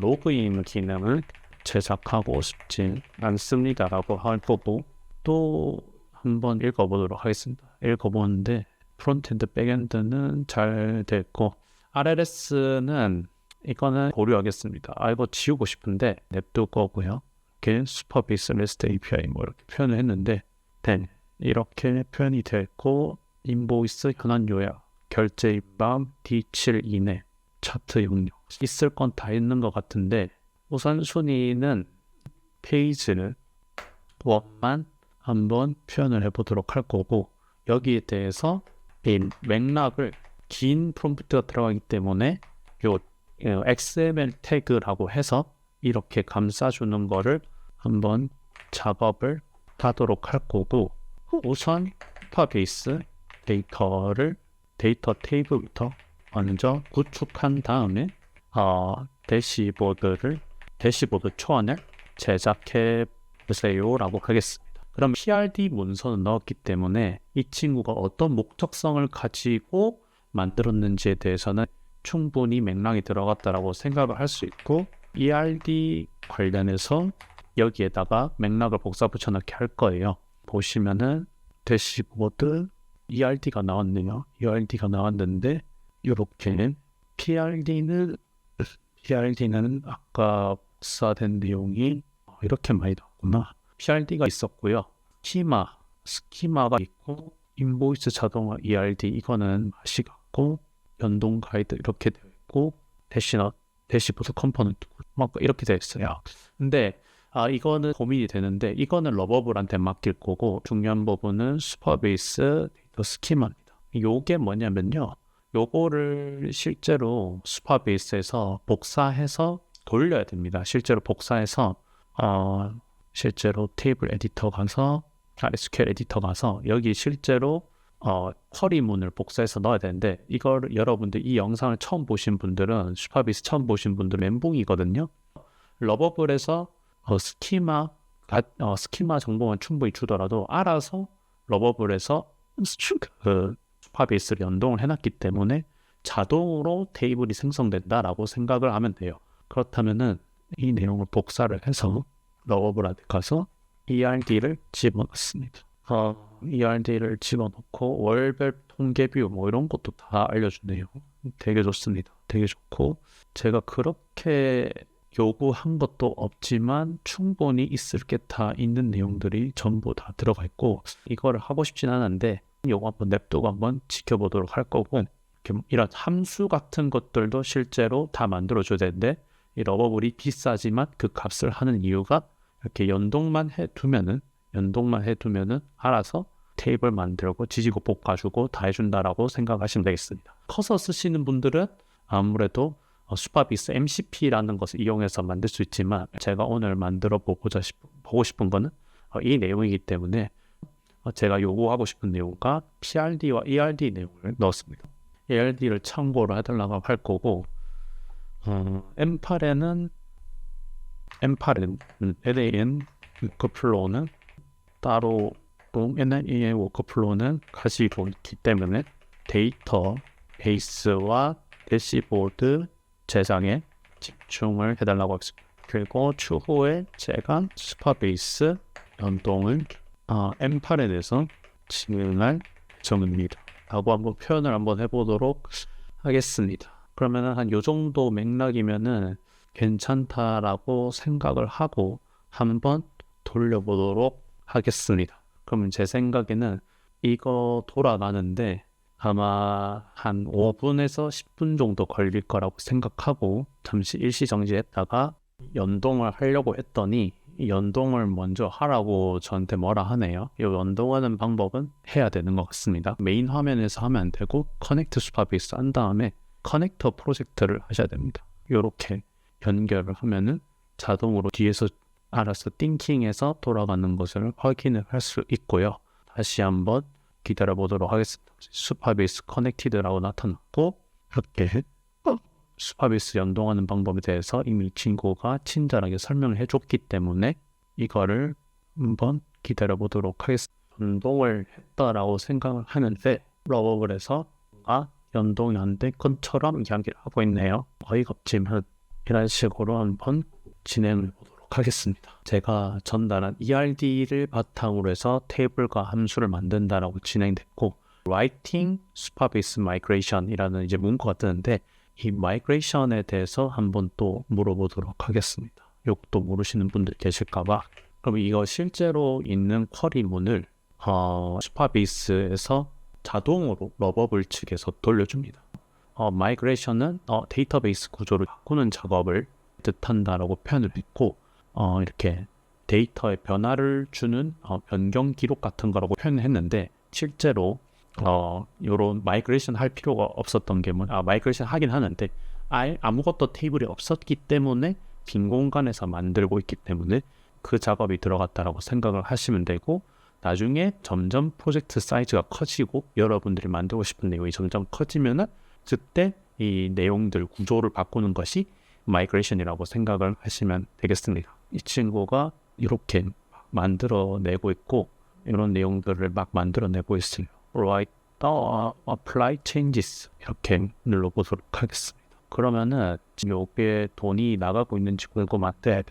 S1: 로그인 기능을 제작하고 싶진 않습니다라고 할 거고, 또 한번 읽어보도록 하겠습니다. 읽어보는데 프론트엔드, 백엔드는 잘 됐고 RLS는 이거는 보류하겠습니다. 이거 지우고 싶은데 냅둘 거고요. 이렇게 슈퍼베이스 REST API 뭐 이렇게 표현을 했는데 이렇게 표현이 됐고 인보이스 현황 요약, 결제 입방, D7 이내, 차트 용량 있을 건 다 있는 것 같은데 우선순위는 페이지를 원만 한번 표현을 해보도록 할 거고 여기에 대해서 이 맥락을 긴 프롬프트가 들어가기 때문에 요 XML 태그라고 해서 이렇게 감싸주는 거를 한번 작업을 하도록 할 거고 우선 슈퍼베이스 데이터 테이블부터 먼저 구축한 다음에 대시보드 초안을 제작해 보세요 라고 하겠습니다. 그럼 PRD 문서는 넣었기 때문에 이 친구가 어떤 목적성을 가지고 만들었는지에 대해서는 충분히 맥락이 들어갔다라고 생각을 할 수 있고 ERD 관련해서 여기에다가 맥락을 복사 붙여넣기 할 거예요. 보시면은 대시보드 ERD가 나왔네요. ERD가 나왔는데 이렇게 PRD는 아까 복사된 내용이 이렇게 많이 나왔구나. PRD가 있었고요. 스키마가 있고 인보이스 자동화 ERD 이거는 맛이 같고 연동 가이드 이렇게 되어 있고 대시보드 컴포넌트 막 이렇게 되어 있어요. 근데 이거는 고민이 되는데 이거는 러버블한테 맡길 거고 중요한 부분은 슈퍼베이스 데이터 스키마입니다. 요게 뭐냐면요. 요거를 실제로 슈퍼베이스에서 복사해서 돌려야 됩니다. 실제로 복사해서 실제로 테이블 에디터 가서 SQL 에디터 가서 여기 실제로 쿼리문을 복사해서 넣어야 되는데 이걸 여러분들 이 영상을 처음 보신 분들은 슈퍼베이스 처음 보신 분들은 멘붕이거든요. 러버블에서 스키마 정보만 충분히 주더라도 알아서 러버블에서 슈퍼베이스를 연동을 해놨기 때문에 자동으로 테이블이 생성된다라고 생각을 하면 돼요. 그렇다면은 이 내용을 복사를 해서 러버블한테 가서 ERD를 집어넣습니다. ERD를 집어넣고 월별 통계뷰 뭐 이런 것도 다 알려주네요. 되게 좋습니다. 되게 좋고 제가 그렇게 요구한 것도 없지만 충분히 있을 게 다 있는 내용들이 전부 다 들어가 있고 이거를 하고 싶진 않은데 요거 한번 냅두고 한번 지켜보도록 할 거고 이런 함수 같은 것들도 실제로 다 만들어줘야 되는데 이 러버블이 비싸지만 그 값을 하는 이유가 이렇게 연동만 해두면은 알아서 테이블 만들고 지지고 볶아주고 다 해준다라고 생각하시면 되겠습니다. 커서 쓰시는 분들은 아무래도 슈퍼베이스 MCP라는 것을 이용해서 만들 수 있지만 제가 오늘 만들어 보고 싶은 거는 이 내용이기 때문에 제가 요구하고 싶은 내용과 PRD와 ERD 내용을 넣었습니다. ERD를 참고로 해달라고 할 거고 M8에는 NAN 워크플로우는 따로 NAN 워크플로우는 가지고 있기 때문에 데이터 베이스와 대시보드 제작에 집중을 해달라고 하겠습니다. 그리고 추후에 제가 슈퍼베이스 연동을 M8에 대해서 진행할 예정입니다. 라고 한번 표현을 한번 해보도록 하겠습니다. 그러면은 한 요 정도 맥락이면은 괜찮다라고 생각을 하고 한번 돌려보도록 하겠습니다. 그러면 제 생각에는 이거 돌아가는데 아마 한 5분에서 10분 정도 걸릴 거라고 생각하고 잠시 일시정지했다가 연동을 하려고 했더니 연동을 먼저 하라고 저한테 뭐라 하네요. 이 연동하는 방법은 해야 되는 것 같습니다. 메인 화면에서 하면 안 되고 커넥트 슈퍼베이스 한 다음에 커넥터 프로젝트를 하셔야 됩니다. 이렇게 연결을 하면은 자동으로 뒤에서 알아서 띵킹해서 돌아가는 것을 확인을 할 수 있고요. 다시 한번 기다려 보도록 하겠습니다. 슈퍼베이스 커넥티드라고 나타났고 이렇게 슈퍼베이스 연동하는 방법에 대해서 이미 친구가 친절하게 설명을 해줬기 때문에 이거를 한번 기다려 보도록 하겠습니다. 연동을 했다라고 생각을 하는데 러버블에서 연동이 안 된 것처럼 이야기를 하고 있네요. 어이가 없지만 이런 식으로 한번 진행을 보도록 하겠습니다. 제가 전달한 ERD를 바탕으로 해서 테이블과 함수를 만든다라고 진행됐고 Writing Supabase Migration이라는 이제 문구가 뜨는데 이 migration에 대해서 한번 또 물어보도록 하겠습니다. 이것도 모르시는 분들 계실까봐. 그럼 이거 실제로 있는 쿼리문을 수파베이스에서 자동으로 러버블 측에서 돌려줍니다. migration은 데이터베이스 구조를 바꾸는 작업을 뜻한다라고 표현을 했고 이렇게 데이터에 변화를 주는 변경 기록 같은 거라고 표현을 했는데 실제로 요런 마이그레이션 할 필요가 없었던 게 마이그레이션 하긴 하는데 아무것도 테이블이 없었기 때문에 빈 공간에서 만들고 있기 때문에 그 작업이 들어갔다라고 생각을 하시면 되고 나중에 점점 프로젝트 사이즈가 커지고 여러분들이 만들고 싶은 내용이 점점 커지면은 그때 이 내용들 구조를 바꾸는 것이 마이그레이션이라고 생각을 하시면 되겠습니다. 이 친구가 이렇게 만들어내고 있고 이런 내용들을 막 만들어내고 있어요. Write apply changes 이렇게 눌러보도록 하겠습니다. 그러면은 지금 여기에 돈이 나가고 있는지 궁금한데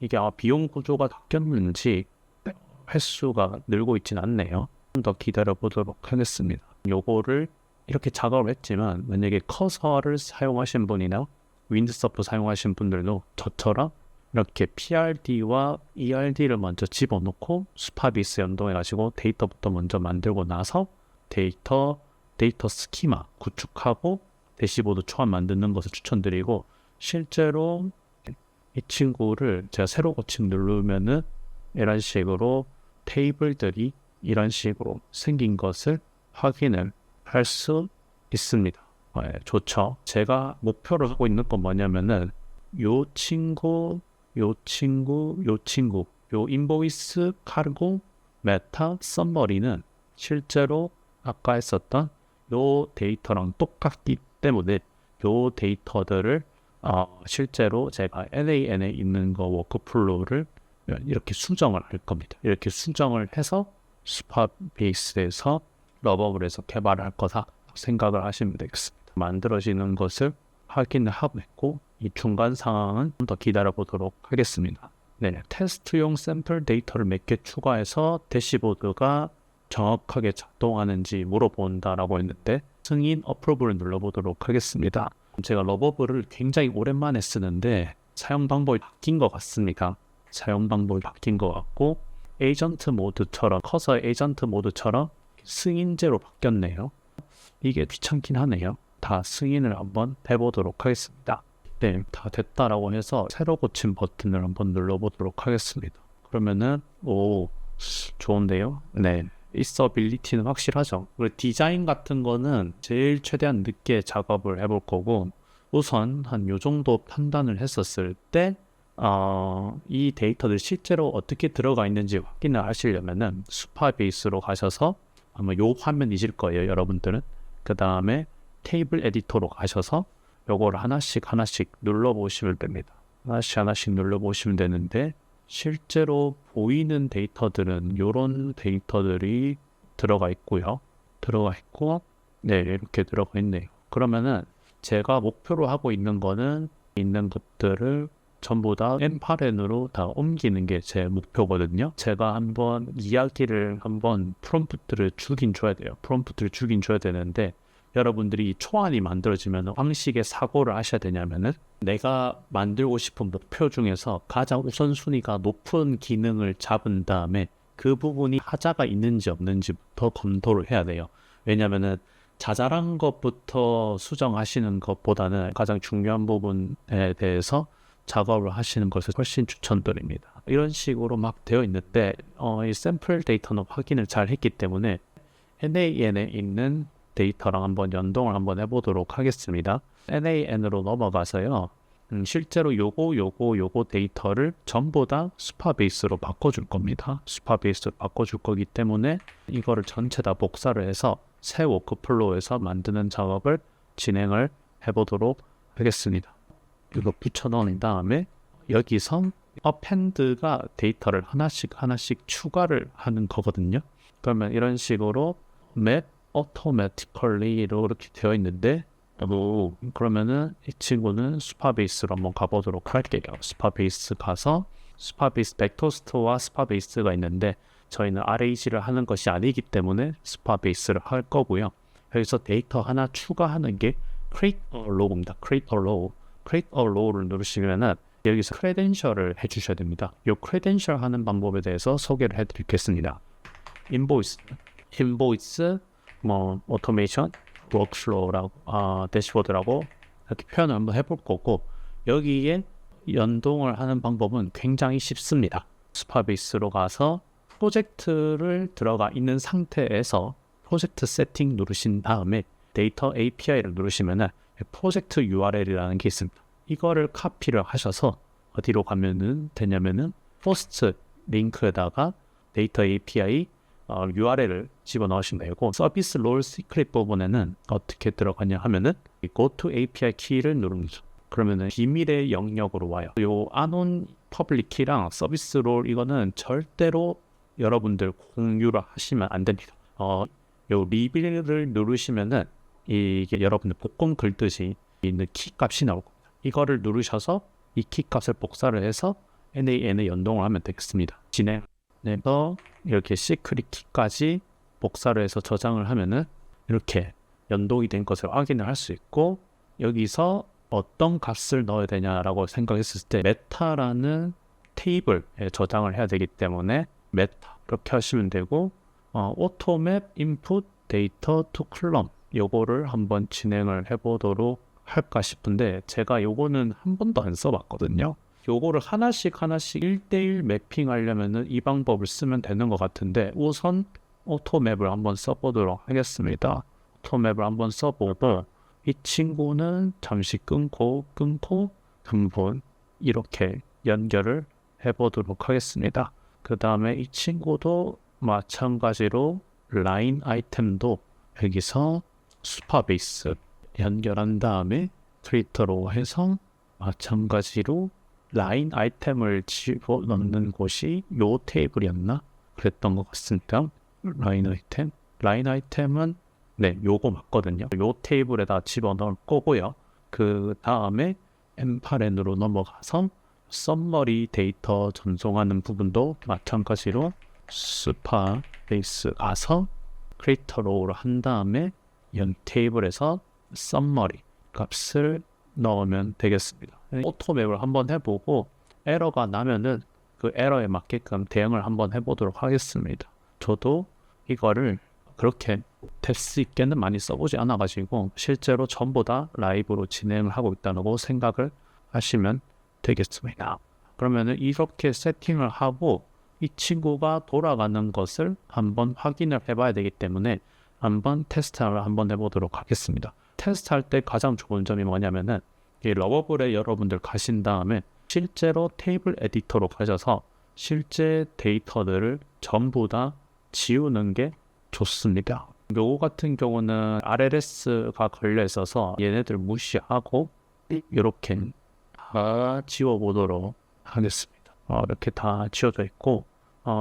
S1: 이게 비용 구조가 바뀌었는지 횟수가 늘고 있진 않네요. 좀 더 기다려 보도록 하겠습니다. 요거를 이렇게 작업을 했지만 만약에 커서를 사용하신 분이나 윈드서프 사용하신 분들도 저처럼 이렇게 PRD와 ERD를 먼저 집어넣고 수파베이스 연동해 가지고 데이터부터 먼저 만들고 나서 데이터 스키마 구축하고 대시보드 초안 만드는 것을 추천드리고 실제로 이 친구를 제가 새로 고침 누르면은 이런 식으로 테이블들이 이런 식으로 생긴 것을 확인을 할 수 있습니다. 좋죠. 제가 목표를 하고 있는 건 뭐냐면은 요 친구, 요 인보이스, 카르고, 메타, 썸머리는 실제로 아까 했었던 요 데이터랑 똑같기 때문에 요 데이터들을 실제로 제가 NAN에 있는 거 워크플로우를 이렇게 수정을 할 겁니다. 이렇게 수정을 해서 수파베이스에서 러버블에서 개발을 할 거다 생각을 하시면 되겠습니다. 만들어지는 것을 확인을 하고 있고 이 중간 상황은 좀 더 기다려 보도록 하겠습니다. 네, 테스트용 샘플 데이터를 몇 개 추가해서 대시보드가 정확하게 작동하는지 물어본다라고 했는데 승인 어프로브를 눌러보도록 하겠습니다. 제가 러버블을 굉장히 오랜만에 쓰는데 사용 방법이 바뀐 것 같습니다. 사용 방법이 바뀐 것 같고 에이전트 모드처럼 커서 에이전트 모드처럼 승인제로 바뀌었네요. 이게 귀찮긴 하네요. 다 승인을 한번 해보도록 하겠습니다. 네, 다 됐다라고 해서 새로 고침 버튼을 한번 눌러보도록 하겠습니다. 그러면은 좋은데요? 네, 있어빌리티는 확실하죠. 그리고 디자인 같은 거는 제일 최대한 늦게 작업을 해볼 거고 우선 한 요 정도 판단을 했었을 때 이 데이터들 실제로 어떻게 들어가 있는지 확인을 하시려면은 수파베이스로 가셔서 아마 요 화면이실 거예요, 여러분들은. 그 다음에 테이블 에디터로 가셔서 요거를 하나씩 눌러보시면 됩니다. 하나씩 눌러보시면 되는데 실제로 보이는 데이터들은 요런 데이터들이 들어가 있고 네, 이렇게 들어가 있네요. 그러면은 제가 목표로 하고 있는 거는 있는 것들을 전부 다 M8N으로 다 옮기는 게 제 목표거든요. 제가 한번 이야기를 프롬프트를 주긴 줘야 돼요. 프롬프트를 주긴 줘야 되는데 여러분들이 초안이 만들어지면 방식의 사고를 하셔야 되냐면은 내가 만들고 싶은 목표 중에서 가장 우선순위가 높은 기능을 잡은 다음에 그 부분이 하자가 있는지 없는지부터 검토를 해야 돼요. 왜냐면은 자잘한 것부터 수정하시는 것보다는 가장 중요한 부분에 대해서 작업을 하시는 것을 훨씬 추천드립니다. 이런 식으로 막 되어 있는데 이 샘플 데이터는 확인을 잘 했기 때문에 NAN에 있는 데이터랑 한번 연동을 한번 해보도록 하겠습니다. NAN으로 넘어가서요. 실제로 요거 데이터를 전부 다 수파베이스로 바꿔줄 겁니다. 수파베이스로 바꿔줄 거기 때문에 이거를 전체 다 복사를 해서 새 워크플로우에서 만드는 작업을 진행을 해보도록 하겠습니다. 이거 붙여넣은 다음에 여기서 append가 데이터를 하나씩 추가를 하는 거거든요. 그러면 이런 식으로 map automatically로 이렇게 되어 있는데 그러면은 이 친구는 수파베이스로 한번 가보도록 할게요. 수파베이스 가서 수파베이스 벡터 스토어와 수파베이스가 있는데 저희는 RAG를 하는 것이 아니기 때문에 스파베이스를 할 거고요. 여기서 데이터 하나 추가하는 게 create a row입니다. create a row. create a row를 누르시면은 여기서 크레덴셜을 해주셔야 됩니다. 이 크레덴셜 하는 방법에 대해서 소개를 해드리겠습니다. 인보이스, 뭐 오토메이션, 워크플로우라고, 대시보드라고 이렇게 표현을 한번 해볼 거고, 여기에 연동을 하는 방법은 굉장히 쉽습니다. 스파베이스로 가서 프로젝트를 들어가 있는 상태에서 프로젝트 세팅 누르신 다음에 데이터 API를 누르시면은 프로젝트 URL이라는 게 있습니다. 이거를 카피를 하셔서 어디로 가면은 되냐면은 포스트 링크에다가 데이터 API URL을 집어넣으시면 되고, 서비스 롤 시크릿 부분에는 어떻게 들어가냐 하면은 Go to API 키를 누릅니다. 그러면은 비밀의 영역으로 와요. 요 아논 퍼블릭 키랑 서비스 롤 이거는 절대로 여러분들 공유를 하시면 안 됩니다. 요 리빌을 누르시면은 이게 여러분들 복권 긁듯이 있는 키 값이 나올 겁니다. 이거를 누르셔서 이 키 값을 복사를 해서 NAN에 연동을 하면 되겠습니다. 진행해서 이렇게 시크릿 키까지 복사를 해서 저장을 하면은 이렇게 연동이 된 것을 확인을 할 수 있고, 여기서 어떤 값을 넣어야 되냐라고 생각했을 때 메타라는 테이블에 저장을 해야 되기 때문에 메타 이렇게 하시면 되고, 오토맵 인풋 데이터 투 컬럼 요거를 한번 진행을 해보도록 할까 싶은데, 제가 요거는 한 번도 안 써봤거든요. 요거를 하나씩 1대1 매핑하려면은 이 방법을 쓰면 되는 것 같은데, 우선 오토맵을 한번 써보도록 하겠습니다. 오토맵을 한번 써보고, 이 친구는 잠시 끊고 한번 이렇게 연결을 해보도록 하겠습니다. 그 다음에 이 친구도 마찬가지로 라인 아이템도 여기서 스파베이스 연결한 다음에 트위터로 해서 마찬가지로 라인 아이템을 집어넣는 곳이 요 테이블이었나? 그랬던 것 같습니다. 라인 아이템은 네, 요거 맞거든요. 요 테이블에다 집어넣을 거고요. 그 다음에 M8N으로 넘어가서 썸머리 데이터 전송하는 부분도 마찬가지로 스파베이스 가서 크리에이터 로우를 한 다음에 연 테이블에서 썸머리 값을 넣으면 되겠습니다. 오토맵을 한번 해보고 에러가 나면은 그 에러에 맞게끔 대응을 한번 해보도록 하겠습니다. 저도 이거를 그렇게 텍스 있게는 많이 써보지 않아가지고 실제로 전부 다 라이브로 진행을 하고 있다고 생각을 하시면 되겠습니다. 그러면은 이렇게 세팅을 하고 이 친구가 돌아가는 것을 한번 확인을 해봐야 되기 때문에 한번 테스트를 한번 해보도록 하겠습니다. 테스트할 때 가장 좋은 점이 뭐냐면은 이 러버블에 여러분들 가신 다음에 실제로 테이블 에디터로 가셔서 실제 데이터들을 전부 다 지우는 게 좋습니다. 요거 같은 경우는 RLS가 걸려 있어서 얘네들 무시하고 이렇게 다 지워보도록 하겠습니다. 이렇게 다 지워져 있고,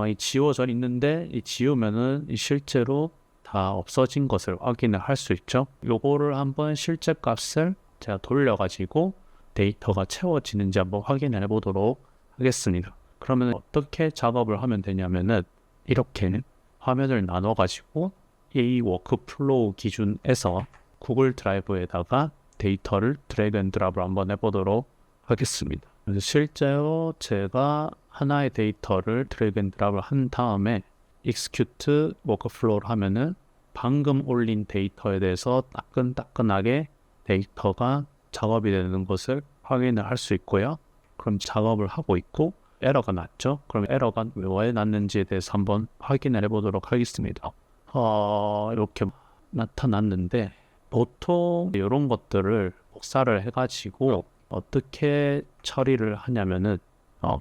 S1: 이 지워져 있는데 이 지우면은 실제로 다 없어진 것을 확인을 할 수 있죠. 요거를 한번 실제 값을 제가 돌려가지고 데이터가 채워지는지 한번 확인을 해보도록 하겠습니다. 그러면 어떻게 작업을 하면 되냐면은 이렇게 화면을 나눠가지고 이 워크플로우 기준에서 구글 드라이브에다가 데이터를 드래그 앤 드랍을 한번 해보도록 하겠습니다. 그래서 실제로 제가 하나의 데이터를 드래그 앤 드랍을 한 다음에 execute 워크플로우를 하면은 방금 올린 데이터에 대해서 따끈따끈하게 데이터가 작업이 되는 것을 확인을 할 수 있고요. 그럼 작업을 하고 있고 에러가 났죠. 그럼 에러가 왜 났는지에 대해서 한번 확인을 해보도록 하겠습니다. 이렇게 나타났는데 보통 이런 것들을 복사를 해가지고 어떻게 처리를 하냐면은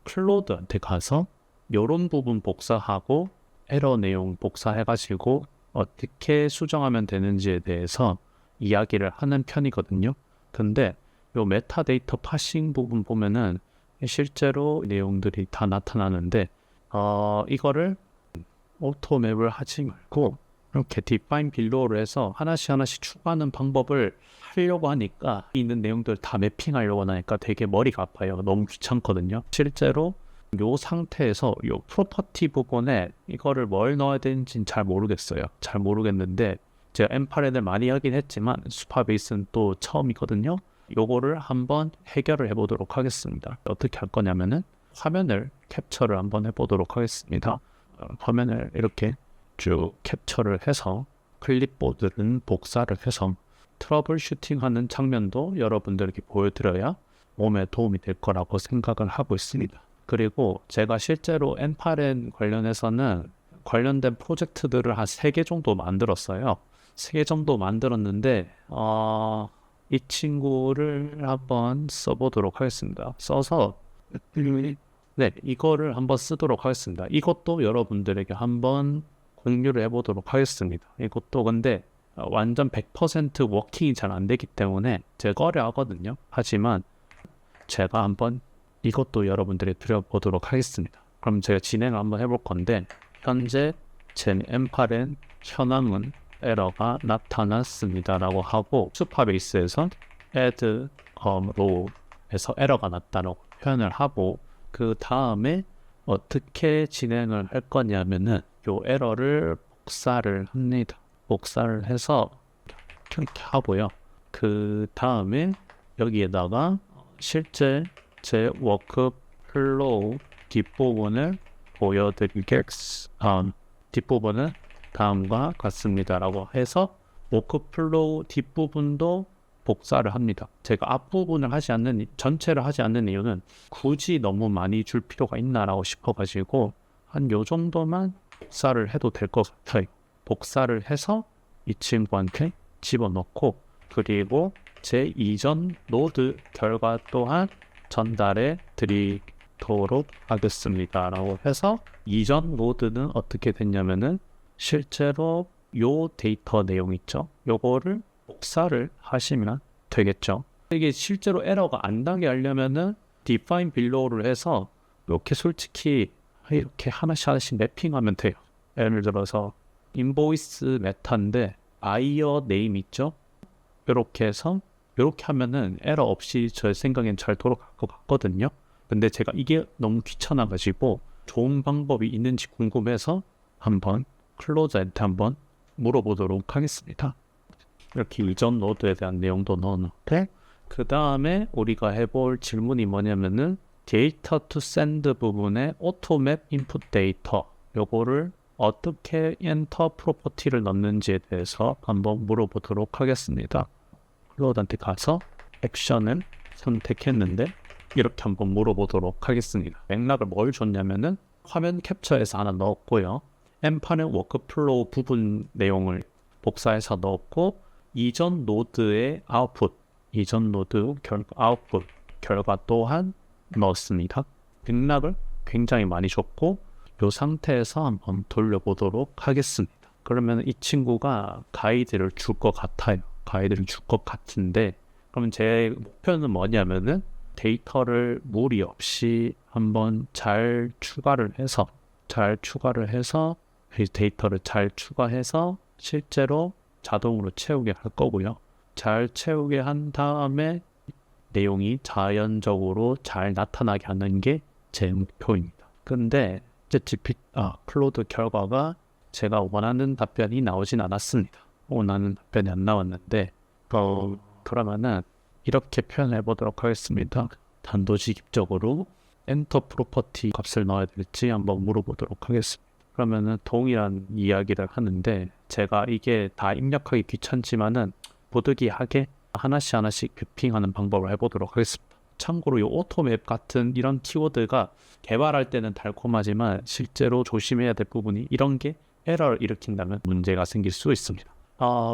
S1: 클로드한테 가서 이런 부분 복사하고 에러 내용 복사해가지고 어떻게 수정하면 되는지에 대해서 이야기를 하는 편이거든요. 근데 요 메타데이터 파싱 부분 보면은 실제로 내용들이 다 나타나는데 이거를 오토맵을 하지 말고 이렇게 define below를 해서 하나씩 추가하는 방법을 하려고 하니까 있는 내용들 다 매핑하려고 하니까 되게 머리가 아파요. 너무 귀찮거든요. 실제로 요 상태에서 요 프로퍼티 부분에 이거를 뭘 넣어야 되는지는 잘 모르겠어요. 잘 모르겠는데 제가 M8N을 많이 하긴 했지만 수파베이스는 또 처음이거든요. 요거를 한번 해결을 해보도록 하겠습니다. 어떻게 할 거냐면은 화면을 캡처를 한번 해보도록 하겠습니다. 화면을 이렇게 쭉 캡처를 해서 클립보드는 복사를 해서 트러블 슈팅하는 장면도 여러분들에게 보여드려야 몸에 도움이 될 거라고 생각을 하고 있습니다. 그리고 제가 실제로 M8N 관련해서는 관련된 프로젝트들을 한 3개 정도 만들었어요. 3개 정도 만들었는데 이 친구를 한번 써보도록 하겠습니다. 써서 네, 이거를 한번 쓰도록 하겠습니다. 이것도 여러분들에게 한번 공유를 해보도록 하겠습니다. 이것도 근데 완전 100% 워킹이 잘 안 되기 때문에 제가 어려하거든요. 하지만 제가 한번 이것도 여러분들이 드려보도록 하겠습니다. 그럼 제가 진행을 한번 해볼 건데 현재 제 M8N 현황은 에러가 나타났습니다 라고 하고 수파베이스에서 add row에서 에러가 났다라고 표현을 하고 그 다음에 어떻게 진행을 할 거냐면은 요 에러를 복사를 합니다. 복사를 해서 이렇게 하고요. 그 다음에 여기에다가 실제 제 워크플로우 뒷부분을 보여드리겠습니다. 뒷부분은 다음과 같습니다 라고 해서 워크플로우 뒷부분도 복사를 합니다. 제가 앞부분을 전체를 하지 않는 이유는 굳이 너무 많이 줄 필요가 있나라고 싶어가지고 한 요 정도만 복사를 해도 될 것 같아요. 복사를 해서 이 친구한테 집어넣고 그리고 제 이전 노드 결과 또한 전달해 드리도록 하겠습니다 라고 해서 이전 노드는 어떻게 됐냐면은 실제로 요 데이터 내용 있죠. 요거를 복사를 하시면 되겠죠. 이게 실제로 에러가 안 나게 하려면은 define below를 해서 이렇게 솔직히 이렇게 하나씩 매핑하면 돼요. 예를 들어서 인보이스 메타인데 buyer name 있죠. 이렇게 해서 이렇게 하면은 에러 없이 제 생각엔 잘 돌아갈 것 같거든요. 근데 제가 이게 너무 귀찮아가지고 좋은 방법이 있는지 궁금해서 한번 클로저한테 한번 물어보도록 하겠습니다. 이렇게 이전 노드에 대한 내용도 넣어놓고 그 다음에 우리가 해볼 질문이 뭐냐면은 데이터 투 샌드 부분에 오토맵 인풋 데이터 요거를 어떻게 엔터 프로퍼티를 넣는지에 대해서 한번 물어보도록 하겠습니다. 클로드한테 가서 액션을 선택했는데 이렇게 한번 물어보도록 하겠습니다. 맥락을 뭘 줬냐면은 화면 캡처해서 하나 넣었고요. M8N 워크플로우 부분 내용을 복사해서 넣었고 이전 노드의 이전 노드 아웃풋 결과 또한 넣었습니다. 맥락을 굉장히 많이 줬고 이 상태에서 한번 돌려보도록 하겠습니다. 그러면 이 친구가 가이드를 줄 것 같아요. 가이드를 줄 것 같은데 그러면 제 목표는 뭐냐면은 데이터를 무리 없이 한번 잘 추가를 해서 이 데이터를 잘 추가해서 실제로 자동으로 채우게 할 거고요. 잘 채우게 한 다음에 내용이 자연적으로 잘 나타나게 하는 게 제 목표입니다. 근데 클로드 결과가 제가 원하는 답변이 나오진 않았습니다. 원하는 답변이 안 나왔는데 그러면은 이렇게 표현해 보도록 하겠습니다. 단도직입적으로 엔터 프로퍼티 값을 넣어야 될지 한번 물어보도록 하겠습니다. 그러면은 동일한 이야기를 하는데 제가 이게 다 입력하기 귀찮지만은 보드기하게 하나씩 뷰핑하는 방법을 해보도록 하겠습니다. 참고로 이 오토맵 같은 이런 키워드가 개발할 때는 달콤하지만 실제로 조심해야 될 부분이 이런 게 에러를 일으킨다면 문제가 생길 수 있습니다.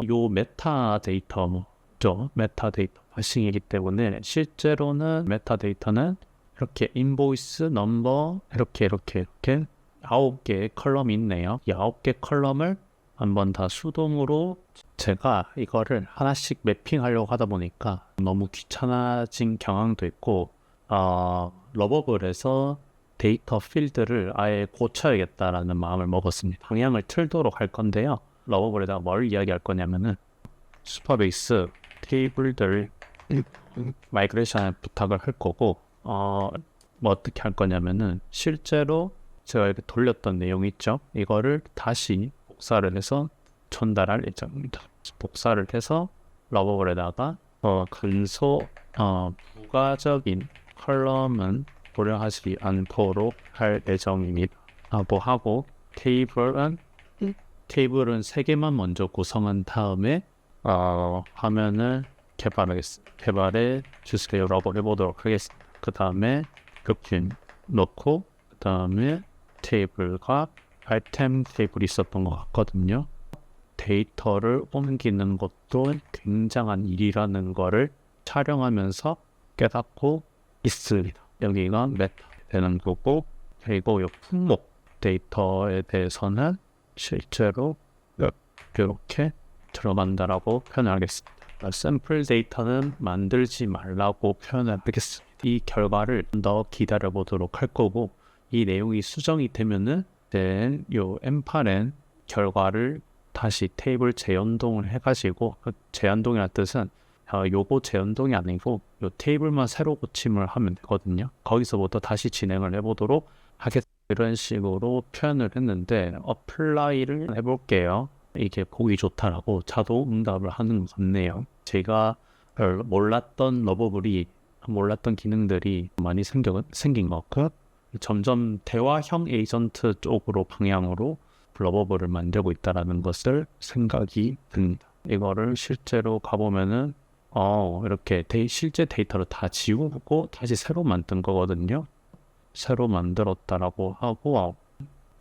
S1: 요 메타데이터죠. 메타데이터 파싱이기 때문에 실제로는 메타데이터는 이렇게 인보이스 넘버 이렇게 9개의 컬럼이 있네요. 이 9개 컬럼을 한번 다 수동으로 제가 이거를 하나씩 매핑하려고 하다 보니까 너무 귀찮아진 경향도 있고 러버블에서 데이터 필드를 아예 고쳐야겠다라는 마음을 먹었습니다. 방향을 틀도록 할 건데요. 러버블에다가 뭘 이야기할 거냐면은 슈퍼베이스 테이블들 마이그레이션 부탁을 할 거고 뭐 어떻게 할 거냐면은 실제로 제가 이렇게 돌렸던 내용 있죠? 이거를 다시 복사를 해서 전달할 예정입니다. 복사를 해서 러버볼에다가 근소 부가적인 컬럼은 고려하지 않도록 할 예정입니다. 라고 하고 테이블은 3개만 먼저 구성한 다음에 화면을 개발해 주세요 라고 해보도록 하겠습니다. 그 다음에 이렇게 넣고 그 다음에 테이블과 아이템 테이블이 있었던 것 같거든요. 데이터를 옮기는 것도 굉장한 일이라는 거를 촬영하면서 깨닫고 있습니다. 여기가 메타 되는 거고, 그리고 이 품목 데이터에 대해서는 실제로 이렇게 들어간다라고 표현하겠습니다. 샘플 데이터는 만들지 말라고 표현하겠습니다. 이 결과를 더 기다려 보도록 할 거고, 이 내용이 수정이 되면은 요 M8N 결과를 다시 테이블 재연동을 해가지고, 그 재연동이라는 뜻은 요거 재연동이 아니고 요 테이블만 새로 고침을 하면 되거든요. 거기서부터 다시 진행을 해보도록 하겠습니다. 이런 식으로 표현을 했는데 어플라이를 해볼게요. 이게 보기 좋다라고 자동 응답을 하는 것 같네요. 제가 몰랐던 러버블이 몰랐던 기능들이 많이 생긴 것 같고, 점점 대화형 에이전트 쪽으로 방향으로 러버블을 만들고 있다는 것을 생각이 듭니다. 이거를 실제로 가보면은 이렇게 실제 데이터를 다 지우고 다시 새로 만든 거거든요. 새로 만들었다라고 하고,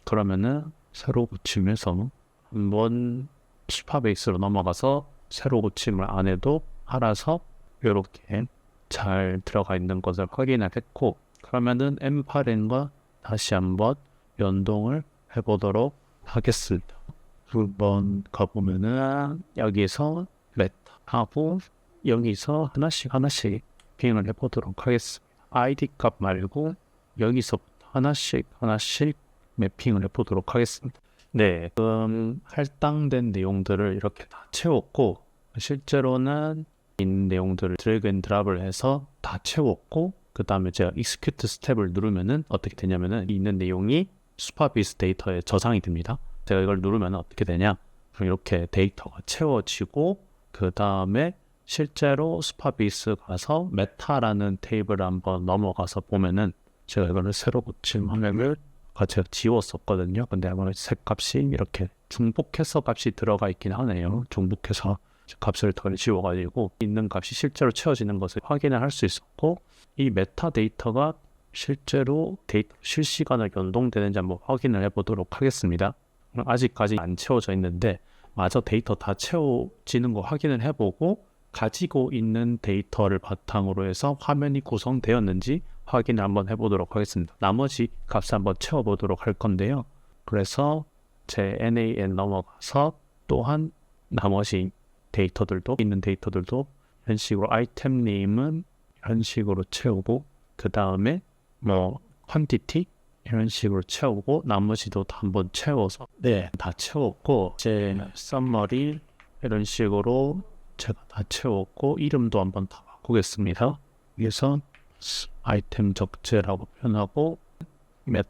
S1: 그러면은 새로 고침해서 한번 슈퍼베이스로 넘어가서 새로 고침을 안 해도 알아서 이렇게 잘 들어가 있는 것을 확인을 했고, 그러면은 M8N과 다시 한번 연동을 해보도록 하겠습니다. 한번 가보면은 여기서 메타하고 여기서 하나씩 비행을 해보도록 하겠습니다. ID 값 말고 여기서부터 하나씩 매핑을 해보도록 하겠습니다. 네, 할당된 내용들을 이렇게 다 채웠고, 실제로는 이 내용들을 드래그 앤 드랍을 해서 다 채웠고, 그 다음에 제가 execute 스텝을 누르면은 어떻게 되냐면은 있는 내용이 슈퍼비스 데이터에 저장이 됩니다. 제가 이걸 누르면 어떻게 되냐? 그럼 이렇게 데이터가 채워지고, 그 다음에 실제로 슈퍼비스 가서 메타라는 테이블을 한번 넘어가서 보면은 제가 이거를 새로 고침 화면을 제가 지웠었거든요. 근데 아무래도 색값이 이렇게 중복해서 값이 들어가 있긴 하네요. 중복해서 값을 덜 지워가지고 있는 값이 실제로 채워지는 것을 확인을 할 수 있었고, 이 메타 데이터가 실제로 실시간으로 연동되는지 한번 확인을 해보도록 하겠습니다. 아직까지 안 채워져 있는데 마저 데이터 다 채워지는 거 확인을 해보고, 가지고 있는 데이터를 바탕으로 해서 화면이 구성되었는지 확인을 한번 해보도록 하겠습니다. 나머지 값을 한번 채워보도록 할 건데요. 그래서 제 NAN 넘어가서 또한 나머지 있는 데이터들도 이런 식으로 아이템 네임은 이런 식으로 채우고, 그 다음에 quantity 이런 식으로 채우고, 나머지도 다 한번 채워서 다 채웠고, 제 summary 이런 식으로 제가 다 채웠고, 이름도 한번 다 바꾸겠습니다. 여기서 아이템 적재라고 표현하고 메타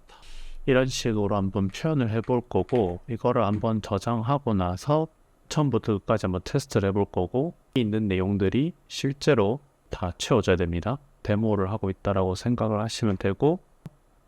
S1: 이런 식으로 한번 표현을 해볼 거고, 이거를 한번 저장하고 나서 처음부터 끝까지 한번 테스트를 해볼 거고, 있는 내용들이 실제로 다 채워져야 됩니다. 데모를 하고 있다라고 생각을 하시면 되고,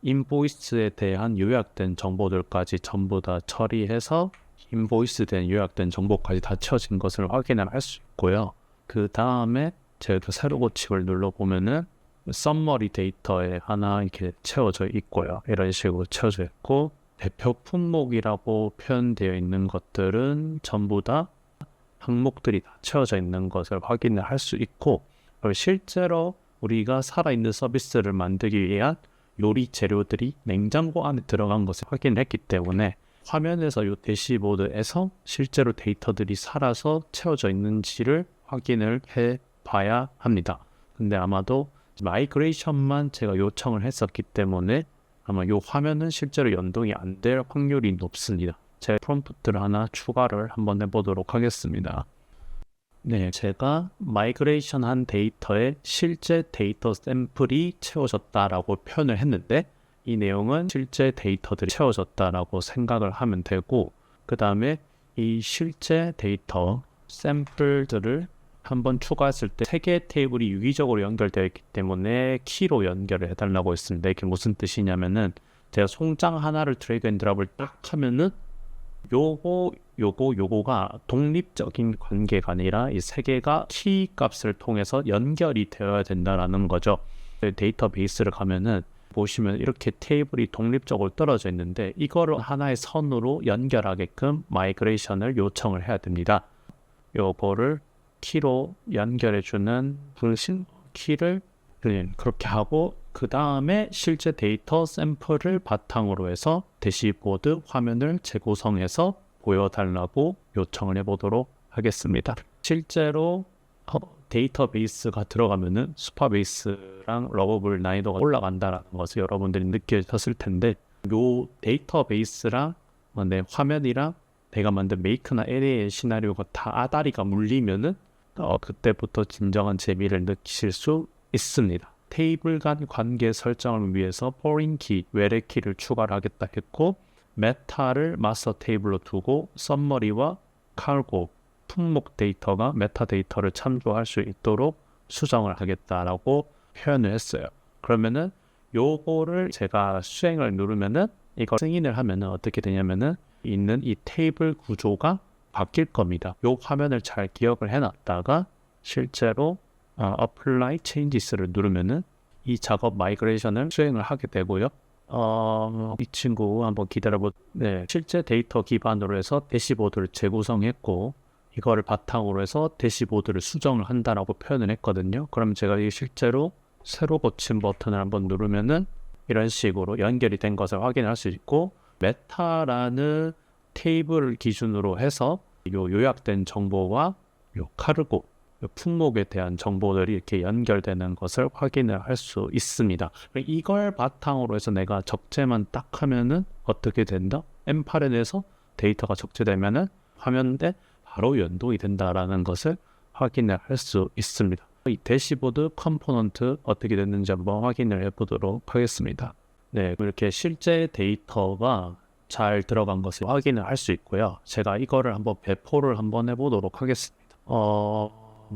S1: 인보이스에 대한 요약된 정보들까지 전부 다 처리해서 인보이스된 요약된 정보까지 다 채워진 것을 확인을 할 수 있고요. 그 다음에 제가 새로 고침을 눌러보면은 썸머리 데이터에 하나 이렇게 채워져 있고요. 이런 식으로 채워져 있고, 대표 품목이라고 표현되어 있는 것들은 전부 다 항목들이 다 채워져 있는 것을 확인을 할 수 있고, 실제로 우리가 살아있는 서비스를 만들기 위한 요리 재료들이 냉장고 안에 들어간 것을 확인했기 때문에 화면에서 이 대시보드에서 실제로 데이터들이 살아서 채워져 있는지를 확인을 해 봐야 합니다. 근데 아마도 마이그레이션만 제가 요청을 했었기 때문에 아마 이 화면은 실제로 연동이 안 될 확률이 높습니다. 제가 프롬프트를 하나 추가를 한번 해보도록 하겠습니다. 네, 제가 마이그레이션 한 데이터에 실제 데이터 샘플이 채워졌다라고 표현을 했는데 이 내용은 실제 데이터들이 채워졌다라고 생각을 하면 되고 그 다음에 이 실제 데이터 샘플들을 한번 추가했을 때 세 개의 테이블이 유기적으로 연결되어 있기 때문에 키로 연결을 해달라고 했습니다. 이게 무슨 뜻이냐면은 제가 송장 하나를 드래그 앤 드랍을 딱 하면은 요거가 독립적인 관계가 아니라 이 세 개가 키 값을 통해서 연결이 되어야 된다라는 거죠. 데이터베이스를 가면은 보시면 이렇게 테이블이 독립적으로 떨어져 있는데 이거를 하나의 선으로 연결하게끔 마이그레이션을 요청을 해야 됩니다. 요거를 키로 연결해주는 분신 키를 그렇게 하고 그 다음에 실제 데이터 샘플을 바탕으로 해서 대시보드 화면을 재구성해서 보여달라고 요청을 해보도록 하겠습니다. 실제로 데이터베이스가 들어가면은 슈퍼베이스랑 러버블 난이도가 올라간다는 것을 여러분들이 느끼셨을 텐데 요 데이터베이스랑 화면이랑 내가 만든 메이크나 LA의 시나리오가 다 아다리가 물리면은 그때부터 진정한 재미를 느끼실 수 있습니다. 테이블 간 관계 설정을 위해서 포린 키, 외래 키를 추가를 하겠다 했고 메타를 마스터 테이블로 두고 썸머리와 칼고, 품목 데이터가 메타 데이터를 참조할 수 있도록 수정을 하겠다라고 표현을 했어요. 그러면은 요거를 제가 수행을 누르면은 이거 승인을 하면은 어떻게 되냐면은 있는 이 테이블 구조가 바뀔 겁니다. 요 화면을 잘 기억을 해놨다가 실제로 Apply Changes를 누르면은 이 작업 마이그레이션을 수행을 하게 되고요. 이 친구 한번 기다려보. 네, 실제 데이터 기반으로 해서 대시보드를 재구성했고 이거를 바탕으로 해서 대시보드를 수정을 한다라고 표현을 했거든요. 그럼 제가 이 실제로 새로 고친 버튼을 한번 누르면은 이런 식으로 연결이 된 것을 확인할 수 있고 메타라는 테이블을 기준으로 해서 요 요약된 정보와 요 카르고 요 품목에 대한 정보들이 이렇게 연결되는 것을 확인을 할 수 있습니다. 이걸 바탕으로 해서 내가 적재만 딱 하면은 어떻게 된다? M8에서 데이터가 적재되면은 화면에 바로 연동이 된다라는 것을 확인을 할 수 있습니다. 이 대시보드 컴포넌트 어떻게 됐는지 한번 확인을 해보도록 하겠습니다. 네, 이렇게 실제 데이터가 잘 들어간 것을 확인을 할 수 있고요. 제가 이거를 한번 배포를 한번 해보도록 하겠습니다.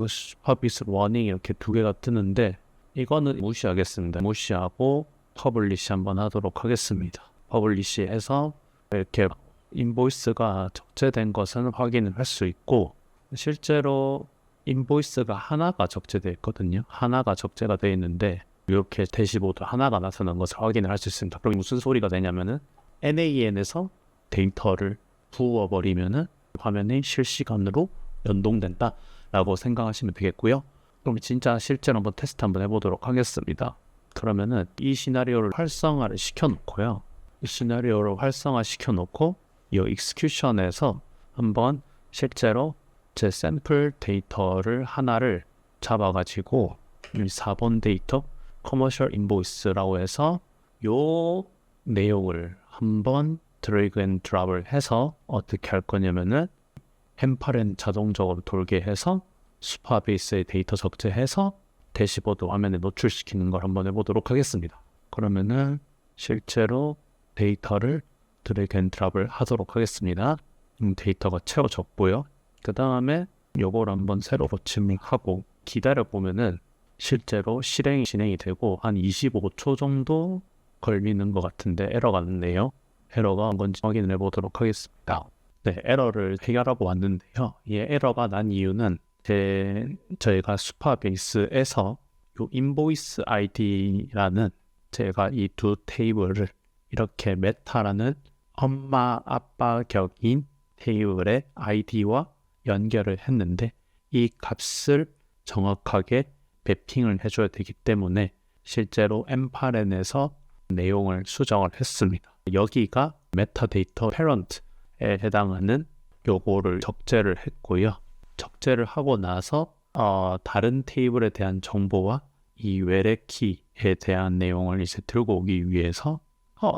S1: 슈퍼비스 워닝 이렇게 두 개가 뜨는데 이거는 무시하겠습니다. 무시하고 퍼블리시 한번 하도록 하겠습니다. 퍼블리시 해서 이렇게 인보이스가 적재된 것은 확인을 할 수 있고 실제로 인보이스가 하나가 적재되어 있거든요. 하나가 적재가 되어 있는데 이렇게 대시보드 하나가 나타난 것을 확인을 할 수 있습니다. 그럼 무슨 소리가 되냐면은 NAN에서 데이터를 부어버리면은 화면에 실시간으로 연동된다 라고 생각하시면 되겠고요. 그럼 진짜 실제로 한번 테스트 한번 해보도록 하겠습니다. 그러면은 이 시나리오를 활성화를 시켜놓고요. 이 시나리오를 활성화 시켜놓고 이 익스큐션에서 한번 실제로 제 샘플 데이터를 하나를 잡아가지고 이 4번 데이터 커머셜 인보이스라고 해서 요 내용을 한번 드래그 앤 드랍을 해서 어떻게 할 거냐면은 햄파렌 자동적으로 돌게 해서 슈퍼베이스의 데이터 적재해서 대시보드 화면에 노출시키는 걸 한번 해보도록 하겠습니다. 그러면은 실제로 데이터를 드래그 앤 드랍을 하도록 하겠습니다. 데이터가 채워졌고요. 그 다음에 요걸 한번 새로 고침하고 기다려 보면은 실제로 실행이 진행이 되고 한 25초 정도 걸리는 것 같은데 에러가 났네요. 에러가 뭔지 확인을 해보도록 하겠습니다. 네, 에러를 해결하고 왔는데요. 이 에러가 난 이유는 저희가 슈퍼베이스에서 요 인보이스 아이디라는 제가 이 두 테이블을 이렇게 메타라는 엄마 아빠 격인 테이블의 아이디와 연결을 했는데 이 값을 정확하게 매핑을 해줘야 되기 때문에 실제로 M8N에서 내용을 수정을 했습니다. 여기가 메타데이터 패런트에 해당하는 요거를 적재를 했고요. 적재를 하고 나서 다른 테이블에 대한 정보와 이 외래 키에 대한 내용을 이제 들고 오기 위해서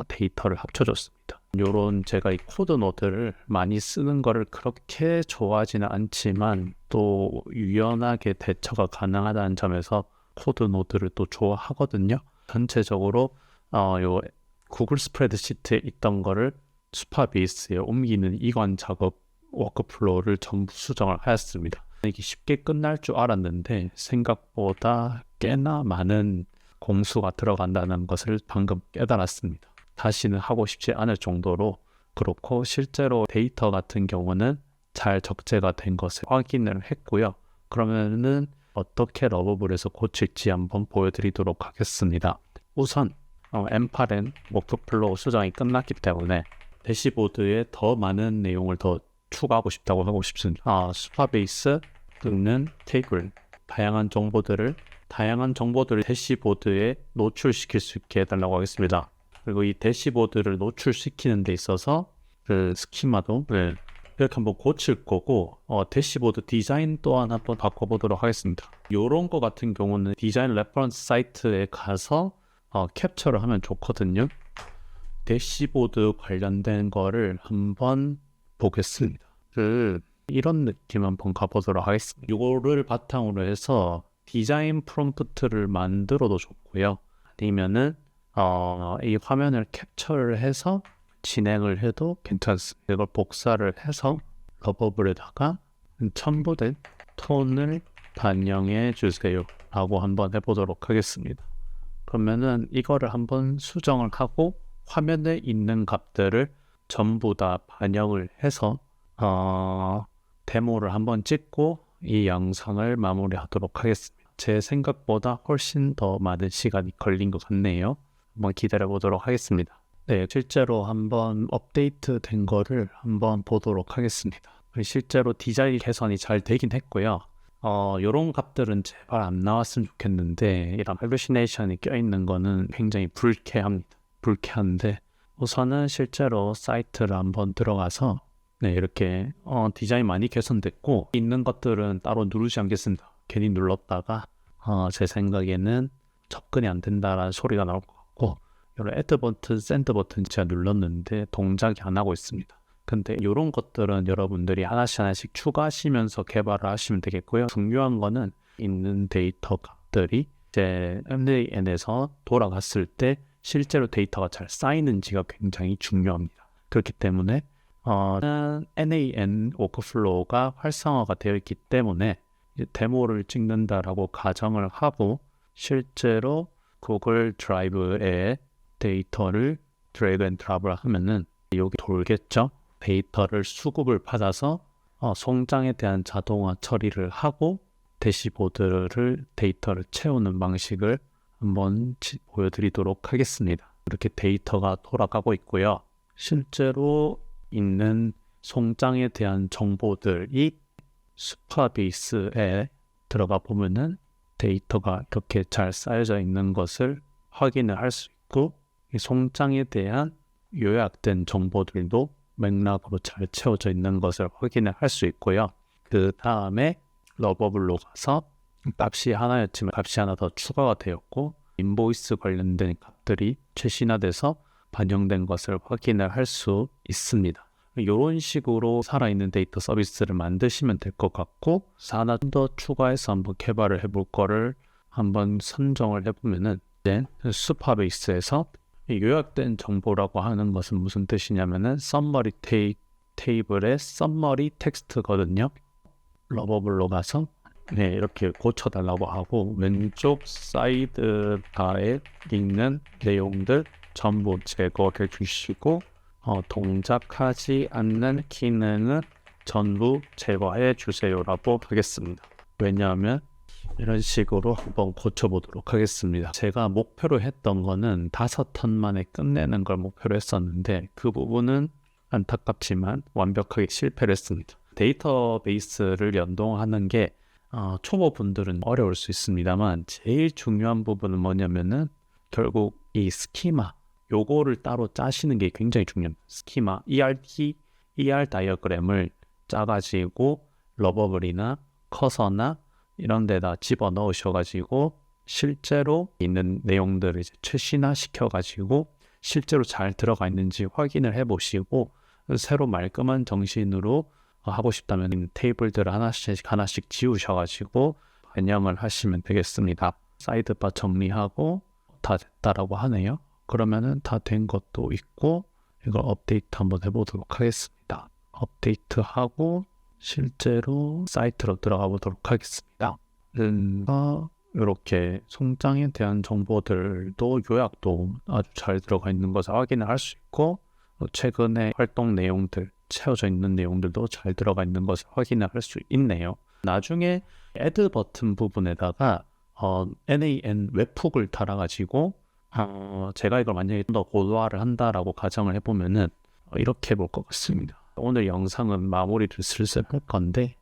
S1: 데이터를 합쳐줬습니다. 있습니다. 요런 제가 이 코드 노드를 많이 쓰는 거를 그렇게 좋아하지는 않지만 또 유연하게 대처가 가능하다는 점에서 코드 노드를 또 좋아하거든요. 전체적으로 요 구글 스프레드시트에 있던 거를 수파베이스에 옮기는 이관 작업 워크플로우를 전부 수정을 하였습니다. 이게 쉽게 끝날 줄 알았는데 생각보다 꽤나 많은 공수가 들어간다는 것을 방금 깨달았습니다. 다시는 하고 싶지 않을 정도로 그렇고, 실제로 데이터 같은 경우는 잘 적재가 된 것을 확인을 했고요. 그러면은 어떻게 러버블에서 고칠지 한번 보여드리도록 하겠습니다. 우선 M8N 워크플로우 수정이 끝났기 때문에 대시보드에 더 많은 내용을 더 추가하고 싶다고 하고 싶습니다. 수파베이스 긁는 테이블, 다양한 정보들을 대시보드에 노출시킬 수 있게 해달라고 하겠습니다. 그리고 이 대시보드를 노출시키는 데 있어서 그 스키마도 이렇게 한번 고칠 거고, 대시보드 디자인 또한 한번 바꿔보도록 하겠습니다. 요런 거 같은 경우는 디자인 레퍼런스 사이트에 가서 캡처를 하면 좋거든요. 대시보드 관련된 거를 한번 보겠습니다. 이런 느낌 한번 가보도록 하겠습니다. 요거를 바탕으로 해서 디자인 프롬프트를 만들어도 좋고요. 아니면은 이 화면을 캡처를 해서 진행을 해도 괜찮습니다. 이걸 복사를 해서 러버블에다가 첨부된 톤을 반영해 주세요 라고 한번 해보도록 하겠습니다. 그러면은 이거를 한번 수정을 하고 화면에 있는 값들을 전부 다 반영을 해서 데모를 한번 찍고 이 영상을 마무리하도록 하겠습니다. 제 생각보다 훨씬 더 많은 시간이 걸린 것 같네요. 한번 기다려 보도록 하겠습니다. 네, 실제로 한번 업데이트 된 거를 한번 보도록 하겠습니다. 실제로 디자인 개선이 잘 되긴 했고요. 요런 값들은 제발 안 나왔으면 좋겠는데, 이런 할루시네이션이 껴있는 거는 굉장히 불쾌한데 우선은 실제로 사이트를 한번 들어가서 이렇게 디자인 많이 개선됐고, 있는 것들은 따로 누르지 않겠습니다. 괜히 눌렀다가 제 생각에는 접근이 안 된다라는 소리가 나올 것 같고, 이런 애드 버튼, 샌드 버튼 제가 눌렀는데 동작이 안 하고 있습니다. 근데 이런 것들은 여러분들이 하나씩 추가하시면서 개발을 하시면 되겠고요. 중요한 거는 있는 데이터 값들이 이제 MDN에서 돌아갔을 때 실제로 데이터가 잘 쌓이는지가 굉장히 중요합니다. 그렇기 때문에 NAN 워크플로우가 활성화가 되어 있기 때문에 데모를 찍는다라고 가정을 하고, 실제로 구글 드라이브에 데이터를 드래그 앤 드랍을 하면은 여기 돌겠죠. 데이터를 수급을 받아서 송장에 대한 자동화 처리를 하고 대시보드를 데이터를 채우는 방식을 한번 보여드리도록 하겠습니다. 이렇게 데이터가 돌아가고 있고요. 실제로 있는 송장에 대한 정보들이 수파베이스에 들어가 보면은 데이터가 이렇게 잘 쌓여져 있는 것을 확인을 할 수 있고, 이 송장에 대한 요약된 정보들도 맥락으로 잘 채워져 있는 것을 확인을 할 수 있고요. 그 다음에 러버블로 가서 값이 하나였지만 값이 하나 더 추가가 되었고, 인보이스 관련된 값들이 최신화돼서 반영된 것을 확인을 할 수 있습니다. 이런 식으로 살아있는 데이터 서비스를 만드시면 될 것 같고, 하나 더 추가해서 한번 개발을 해볼 거를 한번 선정을 해보면은, 이제 수파베이스에서 요약된 정보라고 하는 것은 무슨 뜻이냐면은 서머리 테이블의 서머리 텍스트거든요. 러버블로 가서 이렇게 고쳐달라고 하고, 왼쪽 사이드 바에 있는 내용들 전부 제거해 주시고, 동작하지 않는 기능은 전부 제거해 주세요라고 하겠습니다. 왜냐하면 이런 식으로 한번 고쳐보도록 하겠습니다. 제가 목표로 했던 거는 5턴 만에 끝내는 걸 목표로 했었는데, 그 부분은 안타깝지만 완벽하게 실패를 했습니다. 데이터베이스를 연동하는 게 초보분들은 어려울 수 있습니다만, 제일 중요한 부분은 뭐냐면은 결국 이 스키마, 요거를 따로 짜시는 게 굉장히 중요합니다. 스키마, ER 다이어그램을 짜가지고 러버블이나 커서나 이런 데다 집어 넣으셔가지고 실제로 있는 내용들을 이제 최신화 시켜가지고 실제로 잘 들어가 있는지 확인을 해보시고 새로 말끔한 정신으로 하고 싶다면 테이블들을 하나씩 지우셔가지고 변형을 하시면 되겠습니다. 사이드바 정리하고 다 됐다라고 하네요. 그러면은 다 된 것도 있고 이걸 업데이트 한번 해보도록 하겠습니다. 업데이트하고 실제로 사이트로 들어가 보도록 하겠습니다. 이렇게 송장에 대한 정보들도 요약도 아주 잘 들어가 있는 것을 확인을 할 수 있고 최근에 활동 내용들, 채워져 있는 내용들도 잘 들어가 있는 것을 확인을 할 수 있네요. 나중에 애드 버튼 부분에다가 NAN 웹훅을 달아가지고 제가 이걸 만약에 좀 더 고도화를 한다라고 가정을 해보면은 이렇게 볼 것 같습니다. 오늘 영상은 마무리를 슬슬 할 건데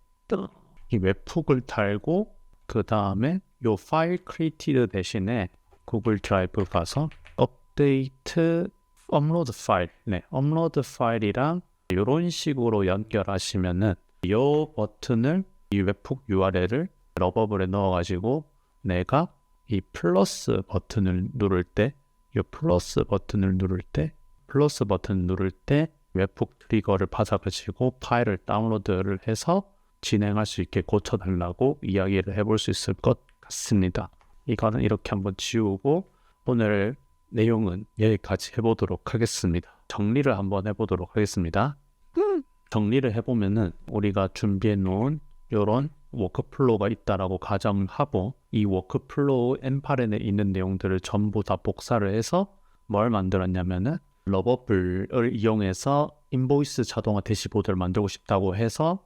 S1: 이 웹훅을 달고 그 다음에 요 파일 크리에이티드 대신에 구글 드라이브 가서 업데이트 업로드 파일, 업로드 파일이랑 이런 식으로 연결하시면은 이 버튼을 이 웹훅 URL을 러버블에 넣어가지고 내가 이 플러스 버튼을 누를 때, 플러스 버튼 누를 때 웹훅 트리거를 받아가지고 파일을 다운로드를 해서 진행할 수 있게 고쳐달라고 이야기를 해볼 수 있을 것 같습니다. 이거는 이렇게 한번 지우고 오늘 내용은 여기까지 해보도록 하겠습니다. 정리를 한번 해보도록 하겠습니다. 정리를 해보면은 우리가 준비해 놓은 이런 워크플로우가 있다라고 가정하고 이 워크플로우 엔파렌에 있는 내용들을 전부 다 복사를 해서 뭘 만들었냐면은 러버블을 이용해서 인보이스 자동화 대시보드를 만들고 싶다고 해서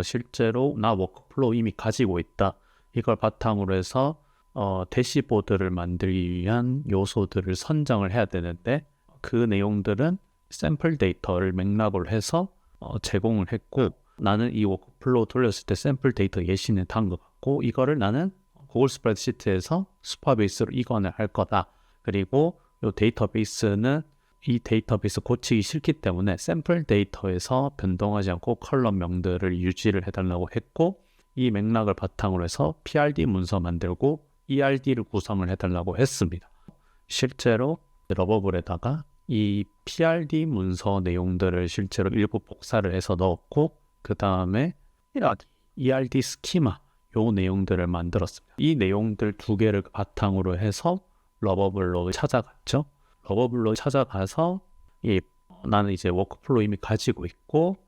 S1: 실제로 나 워크플로우 이미 가지고 있다. 이걸 바탕으로 해서 대시보드를 만들기 위한 요소들을 선정을 해야 되는데 그 내용들은 샘플 데이터를 맥락으로 해서 제공을 했고 나는 이 워크플로우 돌렸을 때 샘플 데이터 예시는 단 것 같고 이거를 나는 구글 스프레드시트에서 수파베이스로 이관을 할 거다. 그리고 이 데이터베이스는 이 데이터베이스 고치기 싫기 때문에 샘플 데이터에서 변동하지 않고 컬럼명들을 유지를 해달라고 했고 이 맥락을 바탕으로 해서 PRD 문서 만들고 ERD를 구성을 해달라고 했습니다. 실제로 러버블에다가 이 PRD 문서 내용들을 실제로 일부 복사를 해서 넣었고 그 다음에 ERD 스키마 요 내용들을 만들었습니다. 이 내용들 두 개를 바탕으로 해서 러버블로 찾아갔죠. 러버블로 찾아가서 나는 이제 워크플로우 이미 가지고 있고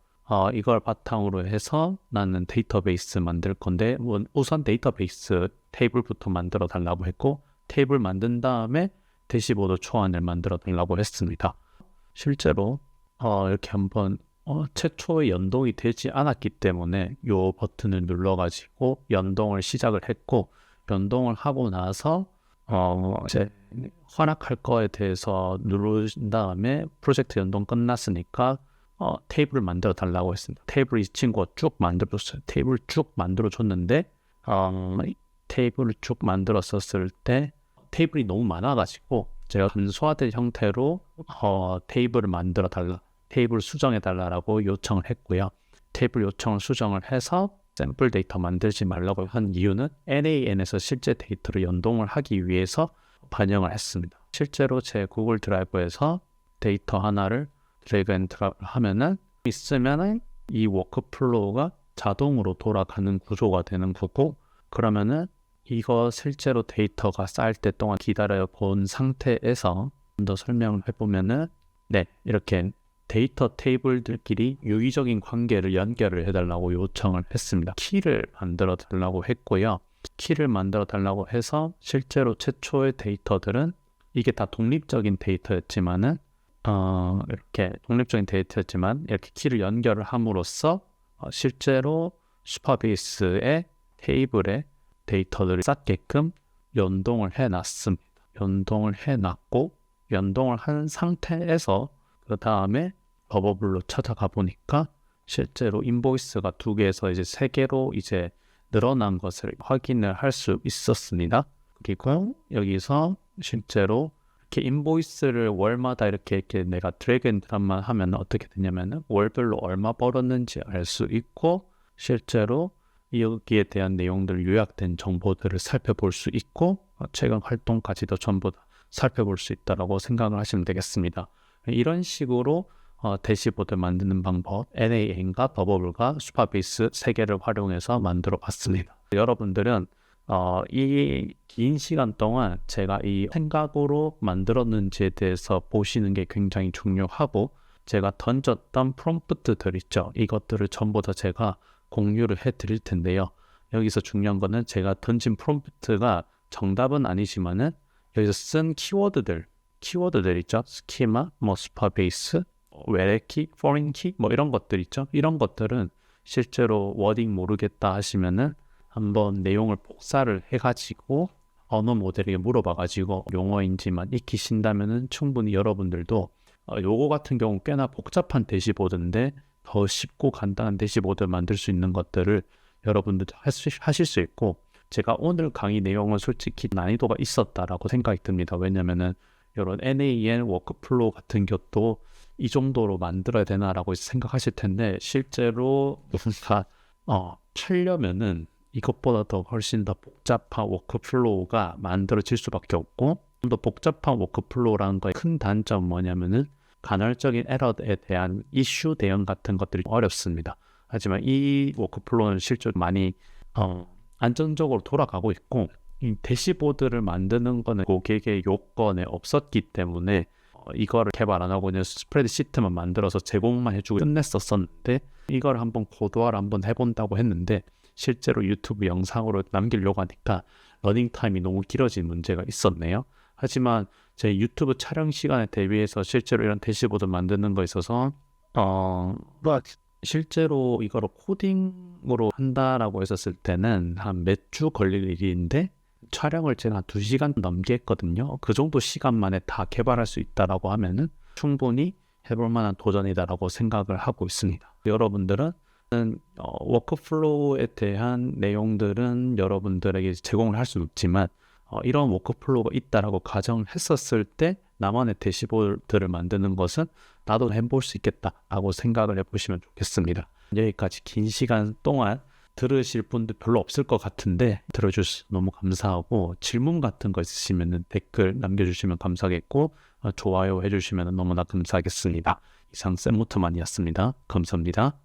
S1: 이걸 바탕으로 해서 나는 데이터베이스 만들 건데 우선 데이터베이스 테이블부터 만들어 달라고 했고 테이블 만든 다음에 대시보드 초안을 만들어 달라고 했습니다. 실제로 이렇게 한번 최초에 연동이 되지 않았기 때문에 이 버튼을 눌러가지고 연동을 시작을 했고 연동을 하고 나서 이제 허락할 거에 대해서 누르신 다음에 프로젝트 연동 끝났으니까 테이블을 만들어 달라고 했습니다. 테이블 이 친구가 쭉 만들어줬어요. 테이블 쭉 만들어줬는데 테이블을 쭉 만들었었을 때 테이블이 너무 많아가지고 제가 간소화된 형태로 테이블을 만들어 달라, 테이블 수정해 달라고 요청을 했고요. 테이블 요청을 수정을 해서 샘플 데이터 만들지 말라고 한 이유는 NAN에서 실제 데이터를 연동을 하기 위해서 반영을 했습니다. 실제로 제 구글 드라이브에서 데이터 하나를 드래그 앤 드랍을 하면은 있으면은 이 워크플로우가 자동으로 돌아가는 구조가 되는 거고 그러면은 이거 실제로 데이터가 쌓일 때 동안 기다려 본 상태에서 좀 더 설명을 해보면은 이렇게 데이터 테이블들끼리 유의적인 관계를 연결을 해달라고 요청을 했습니다. 키를 만들어 달라고 했고요. 키를 만들어 달라고 해서 실제로 최초의 데이터들은 이게 다 독립적인 데이터였지만은 이렇게 독립적인 데이터였지만 이렇게 키를 연결을 함으로써 실제로 슈퍼베이스의 테이블에 데이터들을 쌓게끔 연동을 해놨습니다. 연동을 해놨고 연동을 한 상태에서 그 다음에 러버블로 찾아가 보니까 실제로 인보이스가 2개에서 이제 3개로 이제 늘어난 것을 확인을 할 수 있었습니다. 그리고 여기서 실제로 이렇게 인보이스를 월마다 이렇게 내가 드래그 앤 드랍만 하면 어떻게 되냐면은 월별로 얼마 벌었는지 알 수 있고 실제로 여기에 대한 내용들 요약된 정보들을 살펴볼 수 있고 최근 활동까지도 전부 다 살펴볼 수 있다고 생각을 하시면 되겠습니다. 이런 식으로 대시보드 만드는 방법, NAN과 버버블과 수파베이스 3개를 활용해서 만들어 봤습니다. 여러분들은 이 긴 시간 동안 제가 이 생각으로 만들었는지에 대해서 보시는 게 굉장히 중요하고, 제가 던졌던 프롬프트들 있죠. 이것들을 전부 다 제가 공유를 해 드릴 텐데요. 여기서 중요한 거는 제가 던진 프롬프트가 정답은 아니지만은 여기서 쓴 키워드들 있죠. 스키마, 수파베이스, 외래키, 포린키 이런 것들 있죠. 이런 것들은 실제로 워딩 모르겠다 하시면은 한번 내용을 복사를 해가지고 언어 모델에게 물어봐가지고 용어인지만 익히신다면은 충분히 여러분들도 요거 같은 경우 꽤나 복잡한 대시보드인데 더 쉽고 간단한 대시보드 만들 수 있는 것들을 여러분들도 하실 수 있고, 제가 오늘 강의 내용은 솔직히 난이도가 있었다라고 생각이 듭니다. 왜냐면은 이런 NAN 워크플로우 같은 것도 이 정도로 만들어야 되나라고 생각하실 텐데, 실제로 뭔가 하려면은 이것보다 더 훨씬 더 복잡한 워크플로우가 만들어질 수밖에 없고, 좀 더 복잡한 워크플로우라는 거의 큰 단점은 뭐냐면은 간헐적인 에러에 대한 이슈 대응 같은 것들이 어렵습니다. 하지만 이 워크플로우는 실제로 많이 안정적으로 돌아가고 있고, 이 대시보드를 만드는 거는 고객의 요건에 없었기 때문에 이거를 개발 안 하고 그냥 스프레드시트만 만들어서 제공만 해주고 끝냈었는데, 이걸 한번 고도화를 한번 해본다고 했는데 실제로 유튜브 영상으로 남기려고 하니까 러닝타임이 너무 길어진 문제가 있었네요. 하지만 제 유튜브 촬영 시간에 대비해서 실제로 이런 대시보드 만드는 거에 있어서 실제로 이거를 코딩으로 한다라고 했었을 때는 한 몇 주 걸릴 일인데 촬영을 제가 한 2시간 넘게 했거든요. 그 정도 시간 만에 다 개발할 수 있다라고 하면은 충분히 해볼 만한 도전이다라고 생각을 하고 있습니다. 여러분들은 워크플로우에 대한 내용들은 여러분들에게 제공을 할 수 없지만 이런 워크플로우가 있다라고 가정했었을 때 나만의 대시보드를 만드는 것은 나도 해볼 수 있겠다라고 생각을 해보시면 좋겠습니다. 여기까지 긴 시간 동안 들으실 분들 별로 없을 것 같은데 들어주셔서 너무 감사하고, 질문 같은 거 있으시면 댓글 남겨주시면 감사하겠고, 좋아요 해주시면 너무나 감사하겠습니다. 이상 샘 오트만이었습니다. 감사합니다.